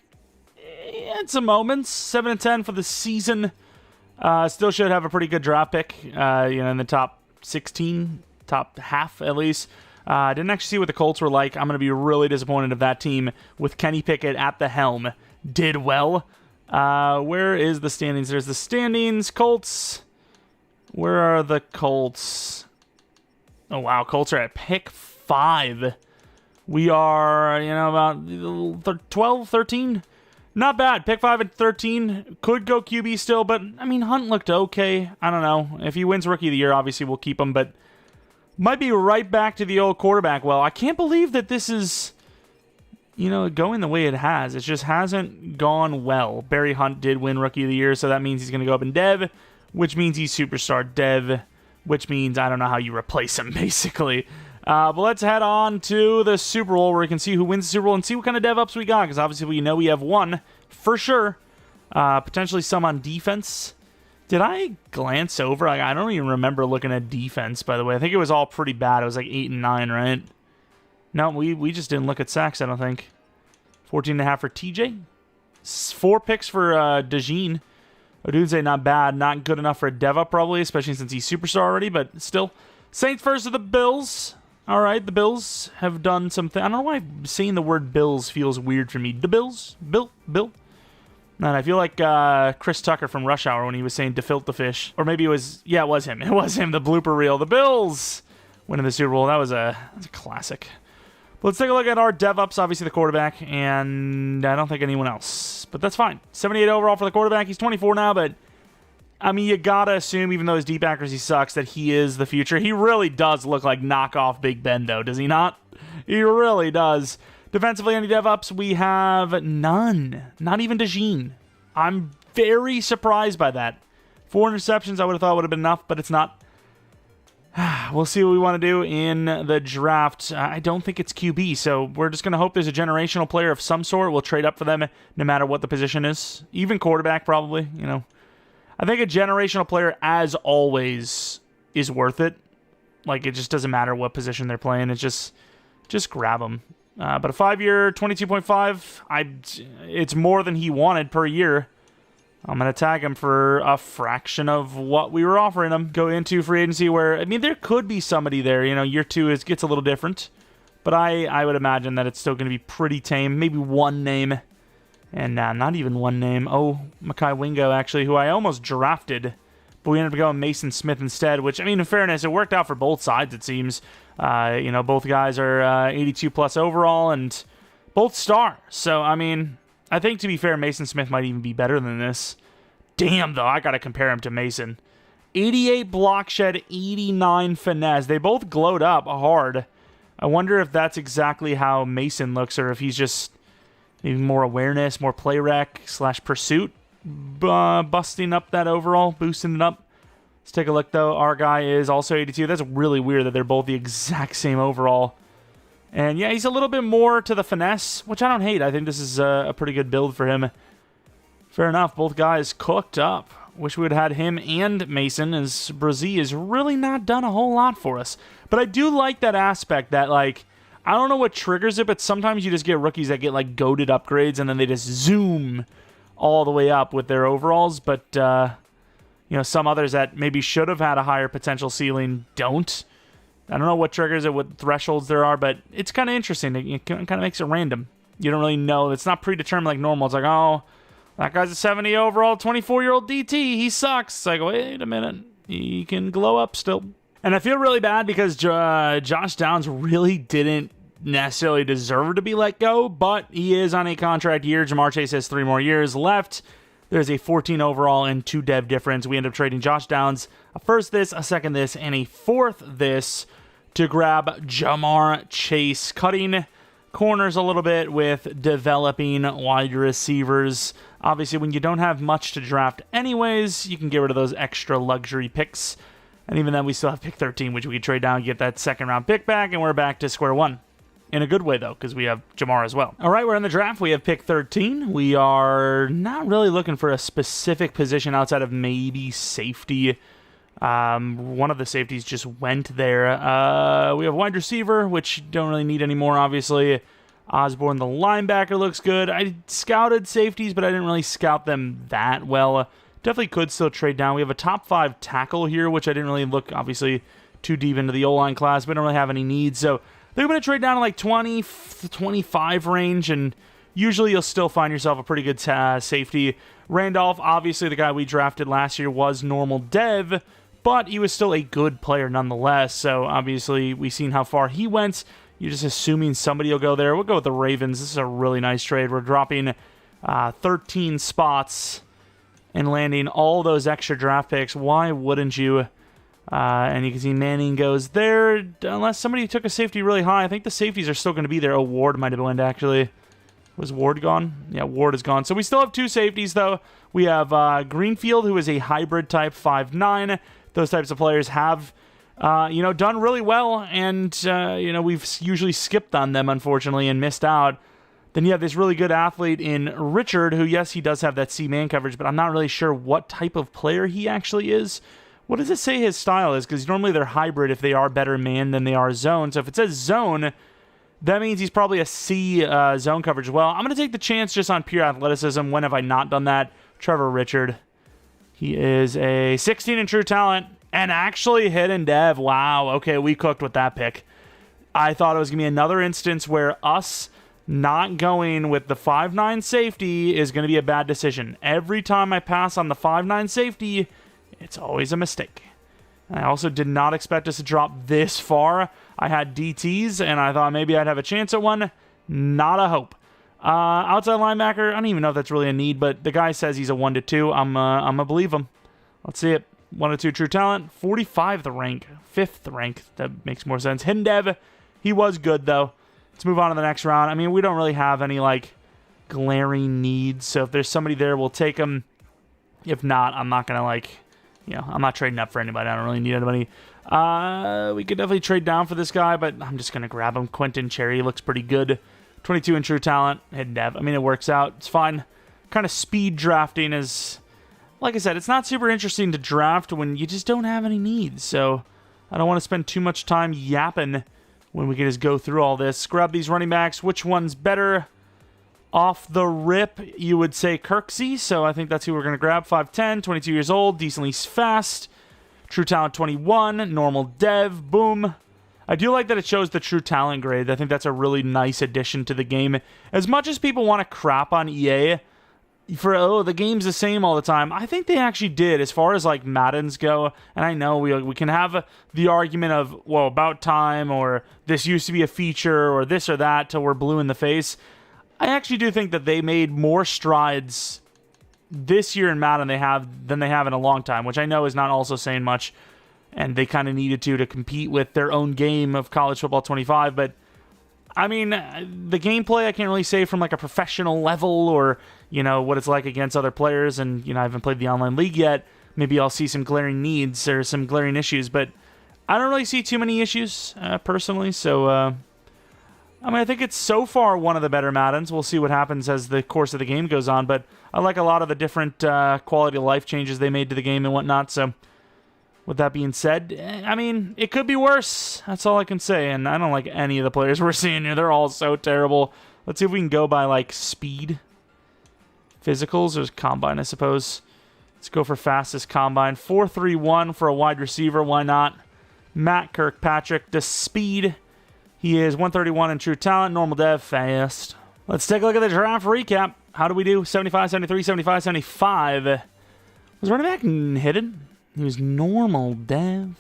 had some moments. 7-10 for the season. Still should have a pretty good draft pick. In the top 16, top half at least. Didn't actually see what the Colts were like. I'm going to be really disappointed if that team, with Kenny Pickett at the helm, did well. Where is the standings? There's the standings. Colts. Where are the Colts? Oh, wow. Colts are at pick 5. We are, about 12, 13. Not bad. Pick 5 at 13. Could go QB still, but, Hunt looked okay. I don't know. If he wins Rookie of the Year, obviously we'll keep him, but might be right back to the old quarterback. Well, I can't believe that this is, going the way it has. It just hasn't gone well. Barry Hunt did win Rookie of the Year, so that means he's going to go up in Dev, which means he's Superstar Dev, which means I don't know how you replace him, basically. But let's head on to the Super Bowl where we can see who wins the Super Bowl and see what kind of dev ups we got. Because obviously we know we have one for sure. Potentially some on defense. Did I glance over? I don't even remember looking at defense, by the way. I think it was all pretty bad. It was like 8 and 9, right? No, we just didn't look at sacks, I don't think. 14.5 for TJ. 4 picks for Dejean. Odunze, not bad. Not good enough for a dev up, probably, especially since he's Superstar already, but still. Saints versus the Bills. All right, the Bills have done something. I don't know why saying the word Bills feels weird for me. The Bills? Bill? And I feel like Chris Tucker from Rush Hour when he was saying "defilt the fish," or maybe it was him. It was him. The blooper reel. The Bills winning the Super Bowl. That was a classic. But let's take a look at our DevUps. Obviously the quarterback, and I don't think anyone else. But that's fine. 78 overall for the quarterback. He's 24 now, but I mean, you gotta assume, even though his deep accuracy sucks, that he is the future. He really does look like knockoff Big Ben, though, does he not? He really does. Defensively, any DevUps, we have none. Not even DeJean. I'm very surprised by that. 4 interceptions I would have thought would have been enough, but it's not. We'll see what we want to do in the draft. I don't think it's QB, so we're just going to hope there's a generational player of some sort. We'll trade up for them no matter what the position is. Even quarterback, probably, you know. I think a generational player, as always, is worth it. Like, it just doesn't matter what position they're playing. It's just grab them. But a 5-year, 22.5, it's more than he wanted per year. I'm going to tag him for a fraction of what we were offering him. Go into free agency where, I mean, there could be somebody there. You know, year 2 gets a little different. But I would imagine that it's still going to be pretty tame. Maybe one name. And not even one name. Oh, Makai Wingo, actually, who I almost drafted. But we ended up going Mason Smith instead, which, I mean, in fairness, it worked out for both sides, it seems. You know, both guys are 82-plus overall and both star. So, I mean, I think, to be fair, Mason Smith might even be better than this. Damn, though, I got to compare him to Mason. 88 block shed, 89 finesse. They both glowed up hard. I wonder if that's exactly how Mason looks, or if he's just maybe more awareness, more play rec / pursuit, busting up that overall, boosting it up. Let's take a look, though. Our guy is also 82. That's really weird that they're both the exact same overall. And, yeah, he's a little bit more to the finesse, which I don't hate. I think this is a pretty good build for him. Fair enough. Both guys cooked up. Wish we would have had him and Mason, as Brazil has really not done a whole lot for us. But I do like that aspect that, like, I don't know what triggers it, but sometimes you just get rookies that get, like, goated upgrades, and then they just zoom all the way up with their overalls. But, you know, some others that maybe should have had a higher potential ceiling don't. I don't know what triggers it, what thresholds there are, but it's kind of interesting. It kind of makes it random. You don't really know. It's not predetermined like normal. It's like, oh, that guy's a 70 overall, 24-year-old DT. He sucks. It's like, wait a minute. He can glow up still. And I feel really bad because Josh Downs really didn't necessarily deserve to be let go, but he is on a contract year. Jamar Chase has 3 more years left. There's a 14 overall and 2 dev difference. We end up trading Josh Downs, a first this, a second this, and a fourth this to grab Jamar Chase, cutting corners a little bit with developing wide receivers. Obviously, when you don't have much to draft anyways, you can get rid of those extra luxury picks. And even then, we still have pick 13, which we can trade down and get that second-round pick back, and we're back to square one. In a good way, though, because we have Jamar as well. All right, we're in the draft. We have pick 13. We are not really looking for a specific position outside of maybe safety. One of the safeties just went there. We have wide receiver, which don't really need anymore, obviously. Osborne, the linebacker, looks good. I scouted safeties, but I didn't really scout them that well. Definitely could still trade down. We have a top 5 tackle here, which I didn't really look, obviously, too deep into the O-line class. We don't really have any needs, so they're going to trade down to like 20 to 25 range, and usually you'll still find yourself a pretty good safety. Randolph, obviously the guy we drafted last year, was normal dev, but he was still a good player nonetheless, so obviously we've seen how far he went. You're just assuming somebody will go there. We'll go with the Ravens. This is a really nice trade. We're dropping 13 spots and landing all those extra draft picks. Why wouldn't you? And you can see Manning goes there, unless somebody took a safety really high. I think the safeties are still going to be there. Oh, Ward might have went, actually. Was Ward gone? Yeah, Ward is gone. So we still have 2 safeties, though. We have Greenfield, who is a hybrid type 5'9". Those types of players have, done really well, and, we've usually skipped on them, unfortunately, and missed out. Then you have this really good athlete in Richard, who, yes, he does have that C-man coverage, but I'm not really sure what type of player he actually is. What does it say his style is? Because normally they're hybrid if they are better man than they are zone. So if it says zone, that means he's probably a C zone coverage. Well, I'm going to take the chance just on pure athleticism. When have I not done that? Trevor Richard. He is a 16 in true talent and actually hit in dev. Wow. Okay, we cooked with that pick. I thought it was going to be another instance where us not going with the 5'9 safety is going to be a bad decision. Every time I pass on the 5'9 safety, it's always a mistake. I also did not expect us to drop this far. I had DTs, and I thought maybe I'd have a chance at one. Not a hope. Outside linebacker, I don't even know if that's really a need, but the guy says he's a 1 to 2. I'm going to believe him. Let's see it. 1 to 2 true talent. 45th rank. 5th rank. That makes more sense. Hidden Dev, he was good, though. Let's move on to the next round. I mean, we don't really have any, like, glaring needs, so if there's somebody there, we'll take them. If not, I'm not going to, like, you know, I'm not trading up for anybody. I don't really need anybody. We could definitely trade down for this guy, but I'm just going to grab him. Quentin Cherry looks pretty good. 22 in true talent. Hidden Dev. I mean, it works out. It's fine. Kind of speed drafting is, like I said, it's not super interesting to draft when you just don't have any needs, so I don't want to spend too much time yapping when we can just go through all this. Grab these running backs. Which one's better? Off the rip, you would say Kirksey, so I think that's who we're going to grab. 5'10", 22 years old, decently fast. True talent 21, normal dev, boom. I do like that it shows the true talent grade. I think that's a really nice addition to the game. As much as people want to crap on EA for, oh, the game's the same all the time, I think they actually did as far as, like, Maddens go. And I know we can have the argument of, well, about time, or this used to be a feature, or this or that, till we're blue in the face. I actually do think that they made more strides this year in Madden than they have in a long time, which I know is not also saying much, and they kind of needed to compete with their own game of College Football 25, but I mean, the gameplay I can't really say from like a professional level, or, you know, what it's like against other players, and, you know, I haven't played the online league yet. Maybe I'll see some glaring needs or some glaring issues, but I don't really see too many issues, personally, so, I mean, I think it's so far one of the better Maddens. We'll see what happens as the course of the game goes on, but I like a lot of the different quality of life changes they made to the game and whatnot, so with that being said, I mean, it could be worse. That's all I can say, and I don't like any of the players we're seeing here. They're all so terrible. Let's see if we can go by, like, speed. Physicals or combine, I suppose. Let's go for fastest combine. 4.31 for a wide receiver. Why not? Matt Kirkpatrick, the speed. He is 131 in true talent, normal dev, fast. Let's take a look at the draft recap. How do we do? 75, 73, 75, 75. Was running back hidden? He was normal dev.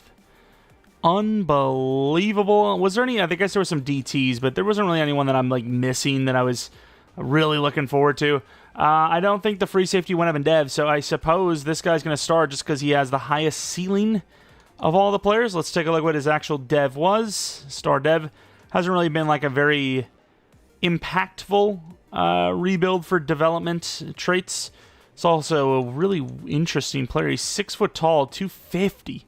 Unbelievable. Was there any? I guess there were some DTs, but there wasn't really anyone that I'm like missing that I was really looking forward to. I don't think the free safety went up in dev, so I suppose this guy's going to start just because he has the highest ceiling of all the players. Let's take a look at what his actual dev was. Star dev. Hasn't really been like a very impactful rebuild for development traits. It's also a really interesting player. He's 6 foot tall, 250.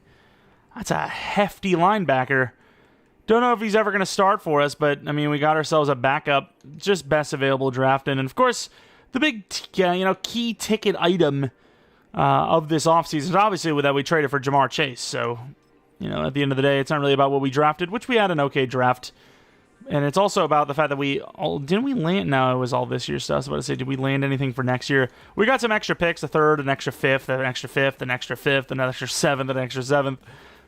That's a hefty linebacker. Don't know if he's ever going to start for us, but I mean, we got ourselves a backup, just best available drafting. And of course, the big key ticket item of this offseason is obviously that we traded for Jamar Chase. So, you know, at the end of the day, it's not really about what we drafted, which we had an okay draft. And it's also about the fact that didn't we land? No, it was all this year stuff. I was about to say, did we land anything for next year? We got some extra picks, a third, an extra fifth, an extra fifth, an extra fifth, an extra seventh, an extra seventh,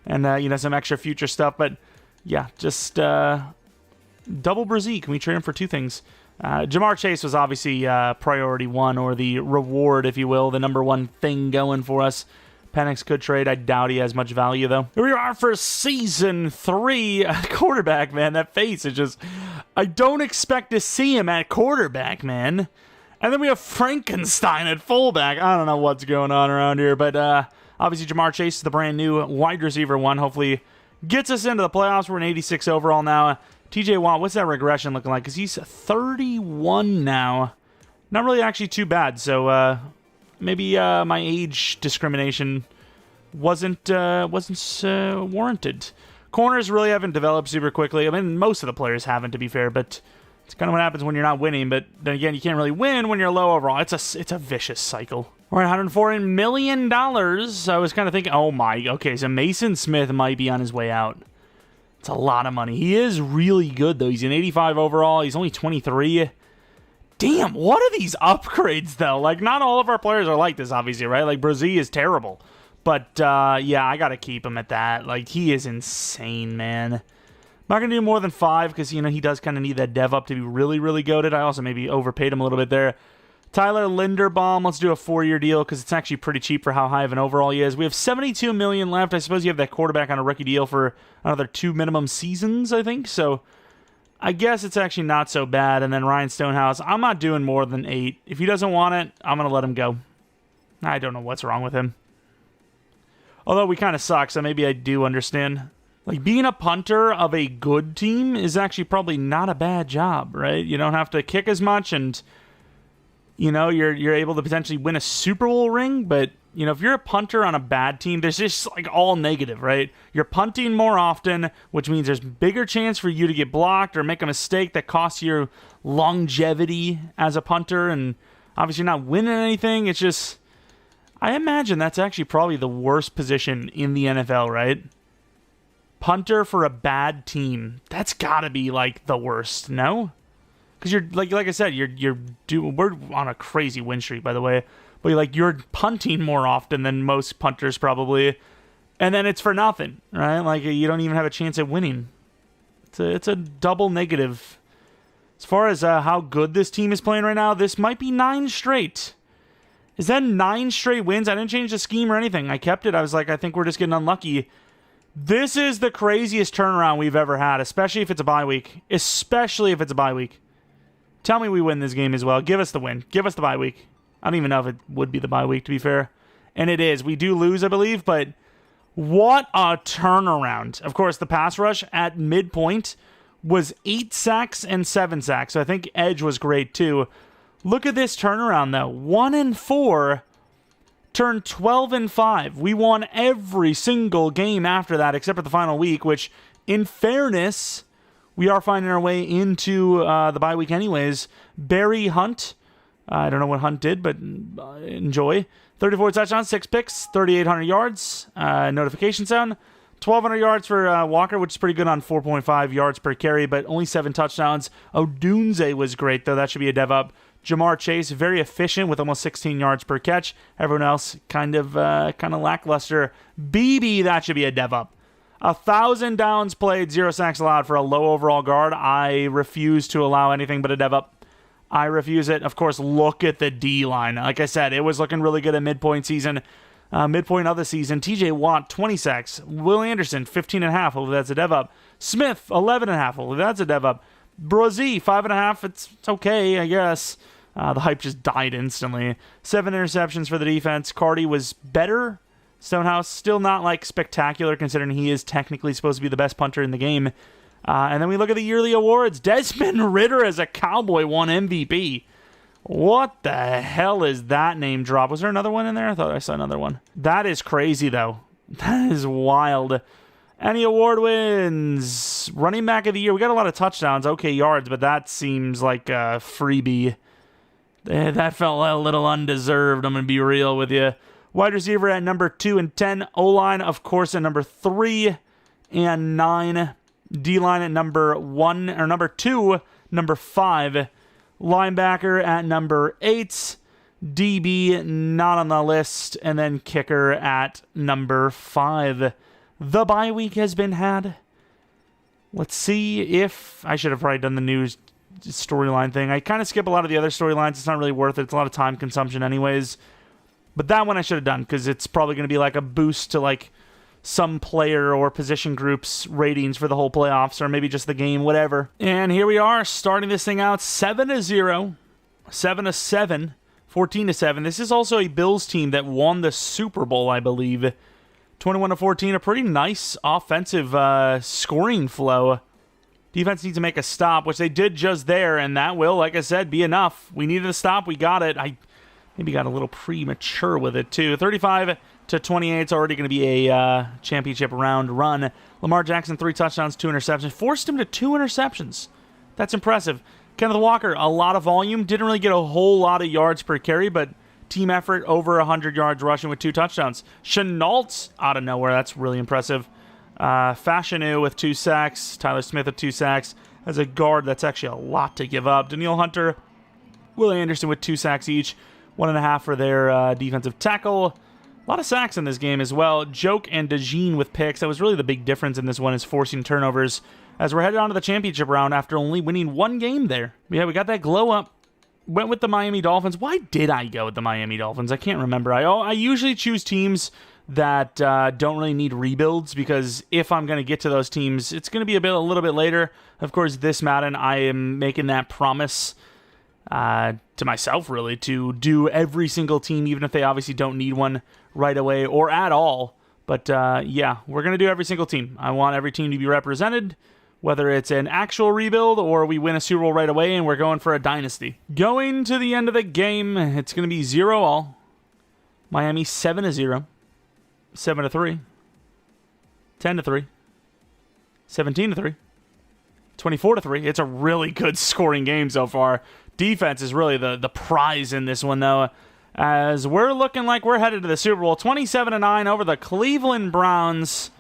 and, some extra future stuff. But, yeah, just double Brazil. Can we trade him for two things? Jamar Chase was obviously priority one, or the reward, if you will, the number one thing going for us. Penix could trade. I doubt he has much value, though. Here we are for Season 3. Quarterback, man. That face is just... I don't expect to see him at quarterback, man. And then we have Frankenstein at fullback. I don't know what's going on around here, but obviously Jamar Chase is the brand new wide receiver one. Hopefully gets us into the playoffs. We're an 86 overall now. TJ Watt, what's that regression looking like? Because he's 31 now. Not really actually too bad, so... maybe my age discrimination wasn't warranted. Corners really haven't developed super quickly. I mean, most of the players haven't, to be fair, but it's kind of what happens when you're not winning. But then again, you can't really win when you're low overall. It's a vicious cycle. All right, $140 million. I was kind of thinking, okay, so Mason Smith might be on his way out. It's a lot of money. He is really good, though. He's an 85 overall. He's only 23. Damn, what are these upgrades, though? Like, not all of our players are like this, obviously, right? Like, Brazil is terrible. But, yeah, I gotta keep him at that. Like, he is insane, man. not going to do more than 5 because, you know, he does kind of need that dev up to be really, really goated. I also maybe overpaid him a little bit there. Tyler Linderbaum, let's do a 4-year deal because it's actually pretty cheap for how high of an overall he is. We have $72 million left. I suppose you have that quarterback on a rookie deal for another 2 minimum seasons, I think. So I guess it's actually not so bad. And then Ryan Stonehouse, I'm not doing more than 8. If he doesn't want it, I'm going to let him go. I don't know what's wrong with him. Although we kind of suck, so maybe I do understand. Like, being a punter of a good team is actually probably not a bad job, right? You don't have to kick as much, and, you know, you're able to potentially win a Super Bowl ring, but, you know, if you're a punter on a bad team, there's just, like, all negative, right? You're punting more often, which means there's bigger chance for you to get blocked or make a mistake that costs your longevity as a punter, and obviously not winning anything. It's just, I imagine that's actually probably the worst position in the NFL, right? Punter for a bad team. That's got to be, like, the worst, no? Because you're, like I said, we're on a crazy win streak, by the way. But, you're punting more often than most punters, probably. And then it's for nothing, right? Like, you don't even have a chance at winning. It's a double negative. As far as how good this team is playing right now, this might be 9 straight. Is that 9 straight wins? I didn't change the scheme or anything. I kept it. I was like, I think we're just getting unlucky. This is the craziest turnaround we've ever had, especially if it's a bye week. Especially if it's a bye week. Tell me we win this game as well. Give us the win. Give us the bye week. I don't even know if it would be the bye week, to be fair. And it is. We do lose, I believe, but what a turnaround. Of course, the pass rush at midpoint was 8 sacks and 7 sacks. So I think edge was great, too. Look at this turnaround, though. 1-4... turned 12-5. We won every single game after that, except for the final week, which, in fairness, we are finding our way into the bye week anyways. Barry Hunt, I don't know what Hunt did, but enjoy. 34 touchdowns, 6 picks, 3,800 yards, notification sound. 1,200 yards for Walker, which is pretty good on 4.5 yards per carry, but only 7 touchdowns. Odunze was great, though. That should be a dev up. Jamar Chase, very efficient with almost 16 yards per catch. Everyone else kind of lackluster. BB, that should be a dev up. 1,000 downs played, 0 sacks allowed for a low overall guard. I refuse to allow anything but a dev up. I refuse it. Of course, look at the D-line. Like I said, it was looking really good at midpoint season. Midpoint of the season, TJ Watt, 20 sacks. Will Anderson, 15.5. Hopefully that's a dev up. Smith, 11.5. Hopefully that's a dev up. Brozy, 5.5. It's okay, I guess. The hype just died instantly. 7 interceptions for the defense. Cardi was better. Stonehouse, still not like spectacular considering he is technically supposed to be the best punter in the game. And then we look at the yearly awards. Desmond Ridder as a Cowboy won MVP. What the hell is that name drop? Was there another one in there? I thought I saw another one. That is crazy, though. That is wild. Any award wins? Running back of the year. We got a lot of touchdowns. Okay, yards, but that seems like a freebie. That felt a little undeserved, I'm going to be real with you. Wide receiver at number 2 and 10. O-line, of course, at number 3 and 9. D-line at number 1, or number 2, number 5. Linebacker at number 8. DB, not on the list. And then kicker at number 5. The bye week has been had. Let's see if... I should have probably done the news storyline thing. I kind of skip a lot of the other storylines. It's not really worth it. It's a lot of time consumption anyways. But that one I should have done because it's probably going to be like a boost to like some player or position group's ratings for the whole playoffs or maybe just the game, whatever. And here we are starting this thing out 7-0, 7-7, 14-7. This is also a Bills team that won the Super Bowl, I believe. 21-14, a pretty nice offensive scoring flow. Defense needs to make a stop, which they did just there, and that will, like I said, be enough. We needed a stop. We got it. I maybe got a little premature with it, too. 35-28. It's already going to be a championship round run. Lamar Jackson, 3 touchdowns, 2 interceptions. Forced him to 2 interceptions. That's impressive. Kenneth Walker, a lot of volume. Didn't really get a whole lot of yards per carry, but team effort, over 100 yards rushing with 2 touchdowns. Chenault, out of nowhere. That's really impressive. Fashanu with 2 sacks. Tyler Smith with 2 sacks. As a guard, that's actually a lot to give up. Daniil Hunter, Will Anderson with 2 sacks each. 1.5 for their defensive tackle. A lot of sacks in this game as well. Joke and DeJean with picks. That was really the big difference in this one, is forcing turnovers. as we're headed on to the championship round after only winning one game there. Yeah, we got that glow up. Went with the Miami Dolphins. Why did I go with the Miami Dolphins? I can't remember. I usually choose teams that don't really need rebuilds, because if I'm going to get to those teams, it's going to be a little bit later. Of course, this Madden, I am making that promise to myself, really, to do every single team, even if they obviously don't need one right away or at all. But yeah, we're going to do every single team. I want every team to be represented, whether it's an actual rebuild or we win a Super Bowl right away and we're going for a dynasty. Going to the end of the game, it's going to be 0-all. Miami 7-0. 7-3, 10-3, 17-3, 24-3. It's a really good scoring game so far. Defense is really the prize in this one, though, as we're looking like we're headed to the Super Bowl. 27-9 over the Cleveland Browns.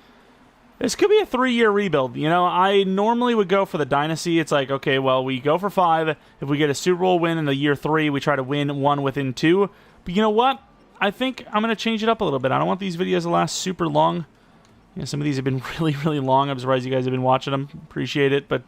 This could be a 3-year rebuild. You know, I normally would go for the dynasty. It's like, okay, well, we go for 5. If we get a Super Bowl win in the year 3, we try to win 1 within 2. But you know what? I think I'm going to change it up a little bit. I don't want these videos to last super long. Yeah, some of these have been really, really long. I'm surprised you guys have been watching them. Appreciate it. But,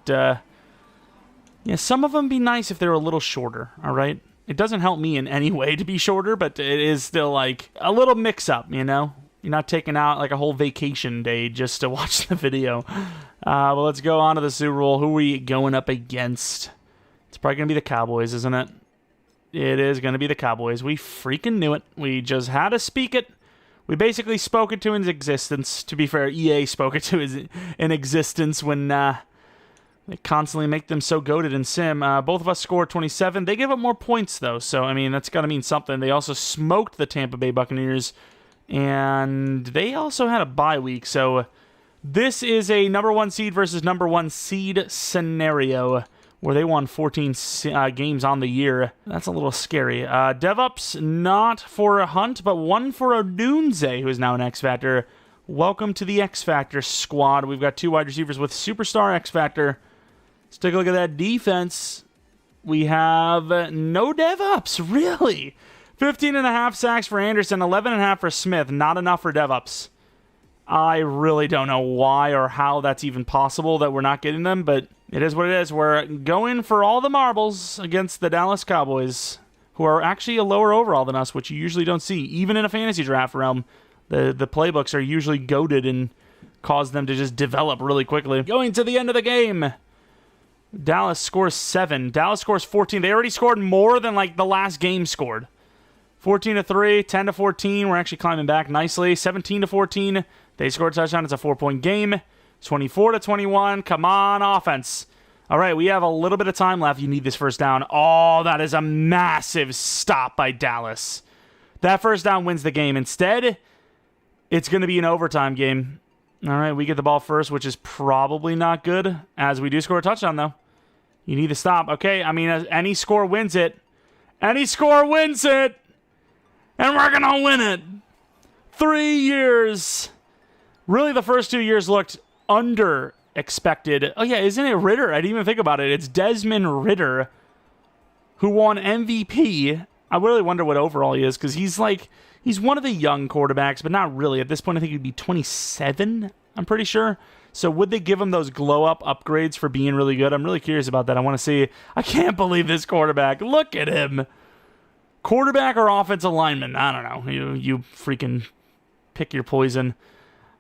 yeah, some of them be nice if they're a little shorter, all right? It doesn't help me in any way to be shorter, but it is still, like, a little mix-up, you know? You're not taking out, like, a whole vacation day just to watch the video. Well, let's go on to the Super Bowl. Who are we going up against? It's probably going to be the Cowboys, isn't it? It is going to be the Cowboys. We freaking knew it. We just had to speak it. We basically spoke it to its existence. To be fair, EA spoke it to in existence when they constantly make them so goated in Sim. Both of us scored 27. They give up more points, though. So, I mean, that's got to mean something. They also smoked the Tampa Bay Buccaneers. And they also had a bye week. So, this is a number 1 seed versus number 1 seed scenario, where they won 14 games on the year. That's a little scary. DevUps, not for a Hunt, but one for Odunze, who is now an X Factor. Welcome to the X Factor squad. We've got 2 wide receivers with Superstar X Factor. Let's take a look at that defense. We have no DevUps, really. 15.5 sacks for Anderson, 11.5 for Smith. Not enough for DevUps. I really don't know why or how that's even possible that we're not getting them, but it is what it is. We're going for all the marbles against the Dallas Cowboys, who are actually a lower overall than us, which you usually don't see. Even in a fantasy draft realm, the playbooks are usually goated and cause them to just develop really quickly. Going to the end of the game, Dallas scores 7. Dallas scores 14. They already scored more than like the last game scored. 14-3, 10-14. We're actually climbing back nicely. 17-14. They scored a touchdown. It's a 4-point game. 24-21. Come on, offense. All right, we have a little bit of time left. You need this first down. Oh, that is a massive stop by Dallas. That first down wins the game. Instead, it's going to be an overtime game. All right, we get the ball first, which is probably not good, as we do score a touchdown, though. You need to stop. Okay, I mean, any score wins it. Any score wins it. And we're going to win it. 3 years. Really, the first 2 years looked under expected. Oh, yeah, isn't it Ritter? I didn't even think about it. It's Desmond Ritter who won MVP. I really wonder what overall he is, because he's one of the young quarterbacks, but not really. At this point, I think he'd be 27, I'm pretty sure. So would they give him those glow-up upgrades for being really good? I'm really curious about that. I want to see. I can't believe this quarterback. Look at him. Quarterback or offensive lineman? I don't know. You freaking pick your poison.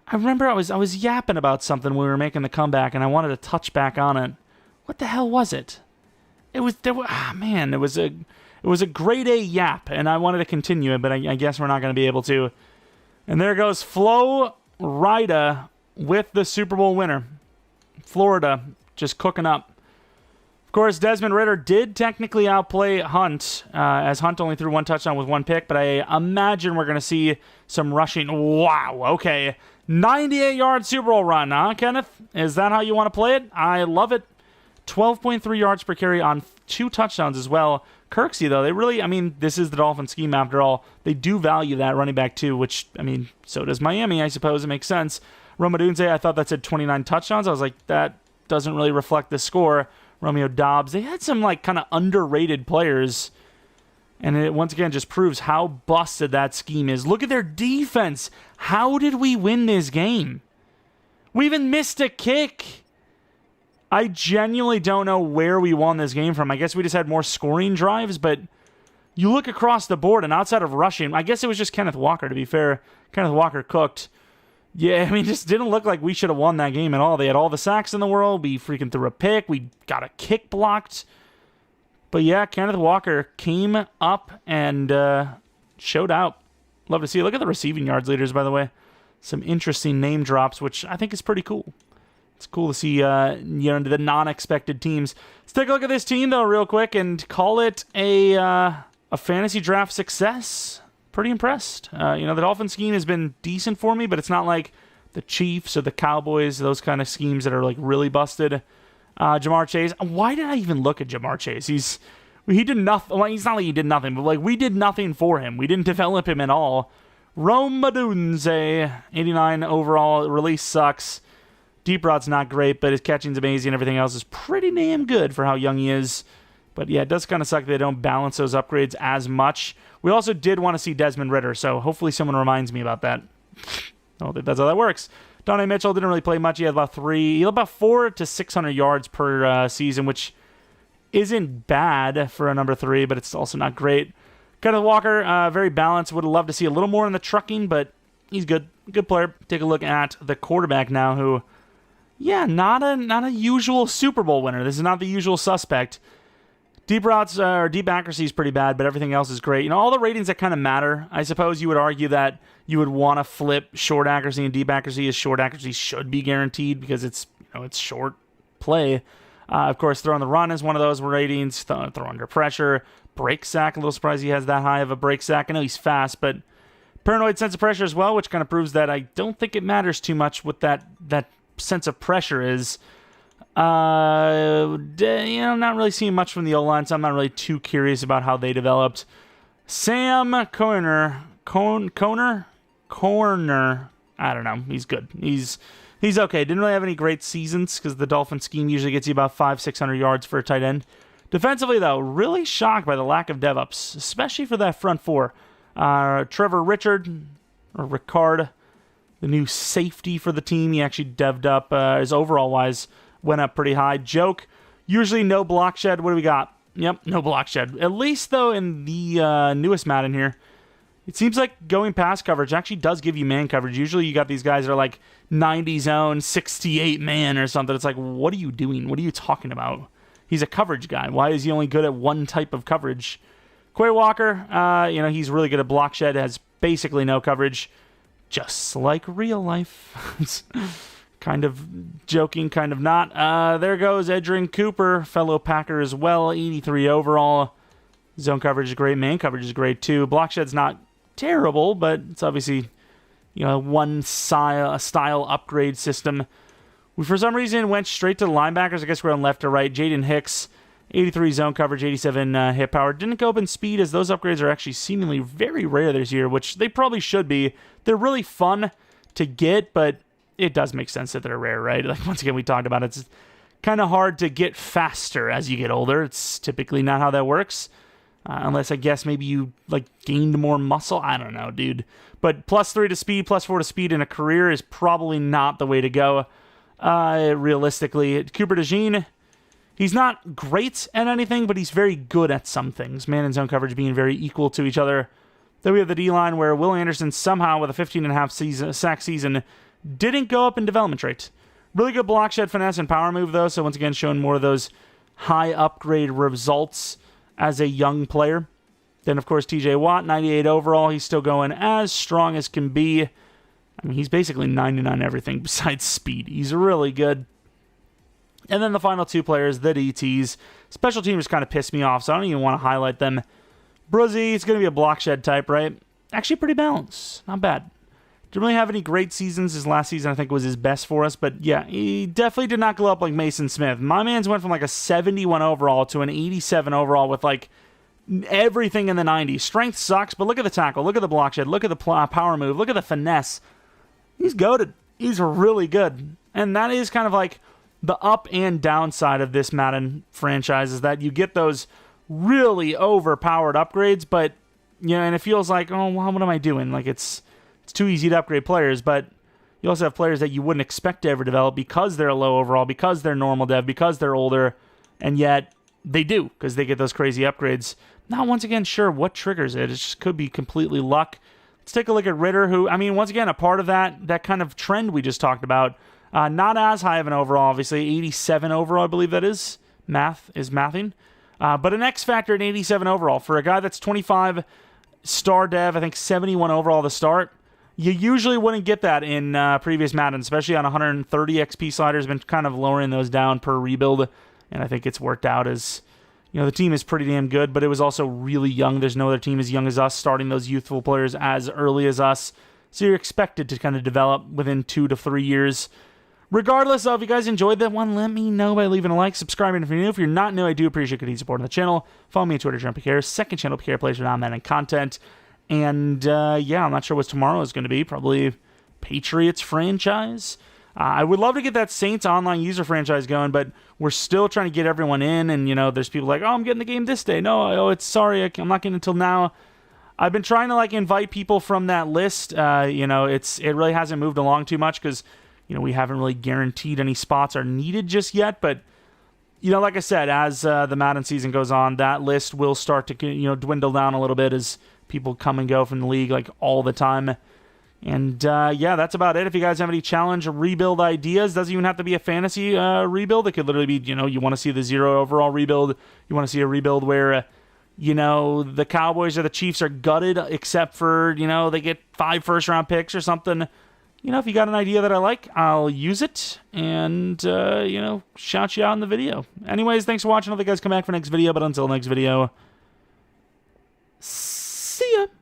I remember I was yapping about something when we were making the comeback, and I wanted to touch back on it. What the hell was it? It was a grade A yap, and I wanted to continue it, but I guess we're not going to be able to. And there goes Flo Rida with the Super Bowl winner. Florida just cooking up. Of course, Desmond Ritter did technically outplay Hunt, as Hunt only threw 1 touchdown with 1 pick, but I imagine we're going to see some rushing. Wow, okay. 98-yard Super Bowl run, huh, Kenneth? Is that how you want to play it? I love it. 12.3 yards per carry on 2 touchdowns as well. Kirksey, though, they really, I mean, this is the Dolphins scheme after all. They do value that running back, too, which, I mean, so does Miami, I suppose. It makes sense. Romadunze, I thought that said 29 touchdowns. I was like, that doesn't really reflect the score. Romeo Dobbs, they had some, like, kind of underrated players. And it, once again, just proves how busted that scheme is. Look at their defense. How did we win this game? We even missed a kick. I genuinely don't know where we won this game from. I guess we just had more scoring drives, but you look across the board, and outside of rushing, I guess it was just Kenneth Walker, to be fair. Kenneth Walker cooked. Yeah, I mean, it just didn't look like we should have won that game at all. They had all the sacks in the world. We freaking threw a pick. We got a kick blocked. But yeah, Kenneth Walker came up and showed out. Love to see it. Look at the receiving yards leaders, by the way. Some interesting name drops, which I think is pretty cool. It's cool to see the non-expected teams. Let's take a look at this team, though, real quick, and call it a fantasy draft success. Pretty impressed. The Dolphins scheme has been decent for me, but it's not like the Chiefs or the Cowboys, those kind of schemes that are like really busted. Jamar Chase. Why did I even look at Jamar Chase? He did nothing. Well, it's not like he did nothing, but like we did nothing for him. We didn't develop him at all. Rome Odunze, 89 overall. Release sucks. Deep rout's not great, but his catching's amazing. Everything else is pretty damn good for how young he is. But yeah, it does kind of suck that they don't balance those upgrades as much. We also did want to see Desmond Ridder, so hopefully someone reminds me about that. I don't think that's how that works. Donnie Mitchell didn't really play much. He had about 400 to 600 yards per season, which isn't bad for a number 3, but it's also not great. Kenneth Walker, very balanced. Would have loved to see a little more in the trucking, but he's good. Good player. Take a look at the quarterback now, who, yeah, not a usual Super Bowl winner. This is not the usual suspect. Deep routes or deep accuracy is pretty bad, but everything else is great. All the ratings that kind of matter. I suppose you would argue that you would want to flip short accuracy and deep accuracy, as short accuracy should be guaranteed because it's short play. Of course, throw on the run is one of those ratings. Throw under pressure, break sack. A little surprised he has that high of a break sack. I know he's fast, but paranoid sense of pressure as well, which kind of proves that I don't think it matters too much what that sense of pressure is. I'm not really seeing much from the O-line, so I'm not really too curious about how they developed. Sam Corner. I don't know. He's good. He's okay. Didn't really have any great seasons because the Dolphin scheme usually gets you about 500-600 yards for a tight end. Defensively, though, really shocked by the lack of dev-ups, especially for that front four. Trevor Ricard, the new safety for the team, he actually devved up his overall-wise. Went up pretty high. Joke, usually no block shed. What do we got? Yep, no block shed. At least, though, in the newest Madden here, it seems like going past coverage actually does give you man coverage. Usually you got these guys that are like 90 zone, 68 man or something. It's like, what are you doing? What are you talking about? He's a coverage guy. Why is he only good at one type of coverage? Quay Walker, he's really good at block shed, has basically no coverage, just like real life. Kind of joking, kind of not. There goes Edrin Cooper, fellow Packer as well, 83 overall. Zone coverage is great. Man coverage is great, too. Block shed's not terrible, but it's obviously, one style upgrade system. We, for some reason, went straight to the linebackers. I guess we're on left to right. Jaden Hicks, 83 zone coverage, 87 hit power. Didn't go up in speed, as those upgrades are actually seemingly very rare this year, which they probably should be. They're really fun to get, but it does make sense that they're rare, right? Like, once again, we talked about it. It's kind of hard to get faster as you get older. It's typically not how that works. Unless, I guess, maybe you, gained more muscle. I don't know, dude. But +3 to speed, +4 to speed in a career is probably not the way to go, realistically. Cooper DeJean, he's not great at anything, but he's very good at some things. Man and zone coverage being very equal to each other. Then we have the D-line, where Will Anderson somehow, with a 15.5 sack season, didn't go up in development trait. Really good block shed, finesse, and power move, though. So once again, showing more of those high upgrade results as a young player. Then, of course, TJ Watt, 98 overall. He's still going as strong as can be. I mean, he's basically 99 everything besides speed. He's really good. And then the final two players, the DTs. Special teamers kind of pissed me off, so I don't even want to highlight them. Bruzzy, it's going to be a block shed type, right? Actually pretty balanced. Not bad. Didn't really have any great seasons. His last season, I think, was his best for us. But yeah, he definitely did not glow up like Mason Smith. My man's went from a 71 overall to an 87 overall with everything in the 90s. Strength sucks, but look at the tackle. Look at the block shed. Look at the power move. Look at the finesse. He's goated. He's really good. And that is kind of the up and downside of this Madden franchise, is that you get those really overpowered upgrades, but, and it feels like, oh, well, what am I doing? It's too easy to upgrade players, but, You also have players that you wouldn't expect to ever develop because they're a low overall, because they're normal dev, because they're older, and yet they do, because they get those crazy upgrades. Not once again sure what triggers it. It just could be completely luck. Let's take a look at Ritter, who, I mean, once again, a part of that kind of trend we just talked about. Not as high of an overall, obviously. 87 overall, I believe that is. Math is mathing. But an X factor at 87 overall. For a guy that's 25 star dev, I think 71 overall to start, you usually wouldn't get that in previous Madden, especially on 130 XP sliders. Been kind of lowering those down per rebuild, and I think it's worked out as... You know, the team is pretty damn good, but it was also really young. There's no other team as young as us starting those youthful players as early as us. So you're expected to kind of develop within 2 to 3 years. Regardless of, if you guys enjoyed that one, let me know by leaving a like, subscribing if you're new. If you're not new, I do appreciate your support on the channel. Follow me on Twitter, Jeromepkr, second channel, Pkr Plays for Madden content. And, yeah, I'm not sure what tomorrow is going to be. Probably Patriots franchise. I would love to get that Saints online user franchise going, but we're still trying to get everyone in, and, you know, there's people like, oh, I'm getting the game this day. No, it's sorry, I'm not getting it until now. I've been trying to, like, invite people from that list. You know, it really hasn't moved along too much because, you know, we haven't really guaranteed any spots are needed just yet, but, you know, like I said, as the Madden season goes on, that list will start to, you know, dwindle down a little bit as people come and go from the league, like, all the time. And, yeah, that's about it. If you guys have any challenge rebuild ideas, doesn't even have to be a fantasy rebuild. It could literally be, you know, you want to see the 0 overall rebuild. You want to see a rebuild where, you know, the Cowboys or the Chiefs are gutted except for, you know, they get 5 first-round picks or something. You know, if you got an idea that I like, I'll use it and, you know, shout you out in the video. Anyways, thanks for watching. I'll let you guys come back for next video. But until next video,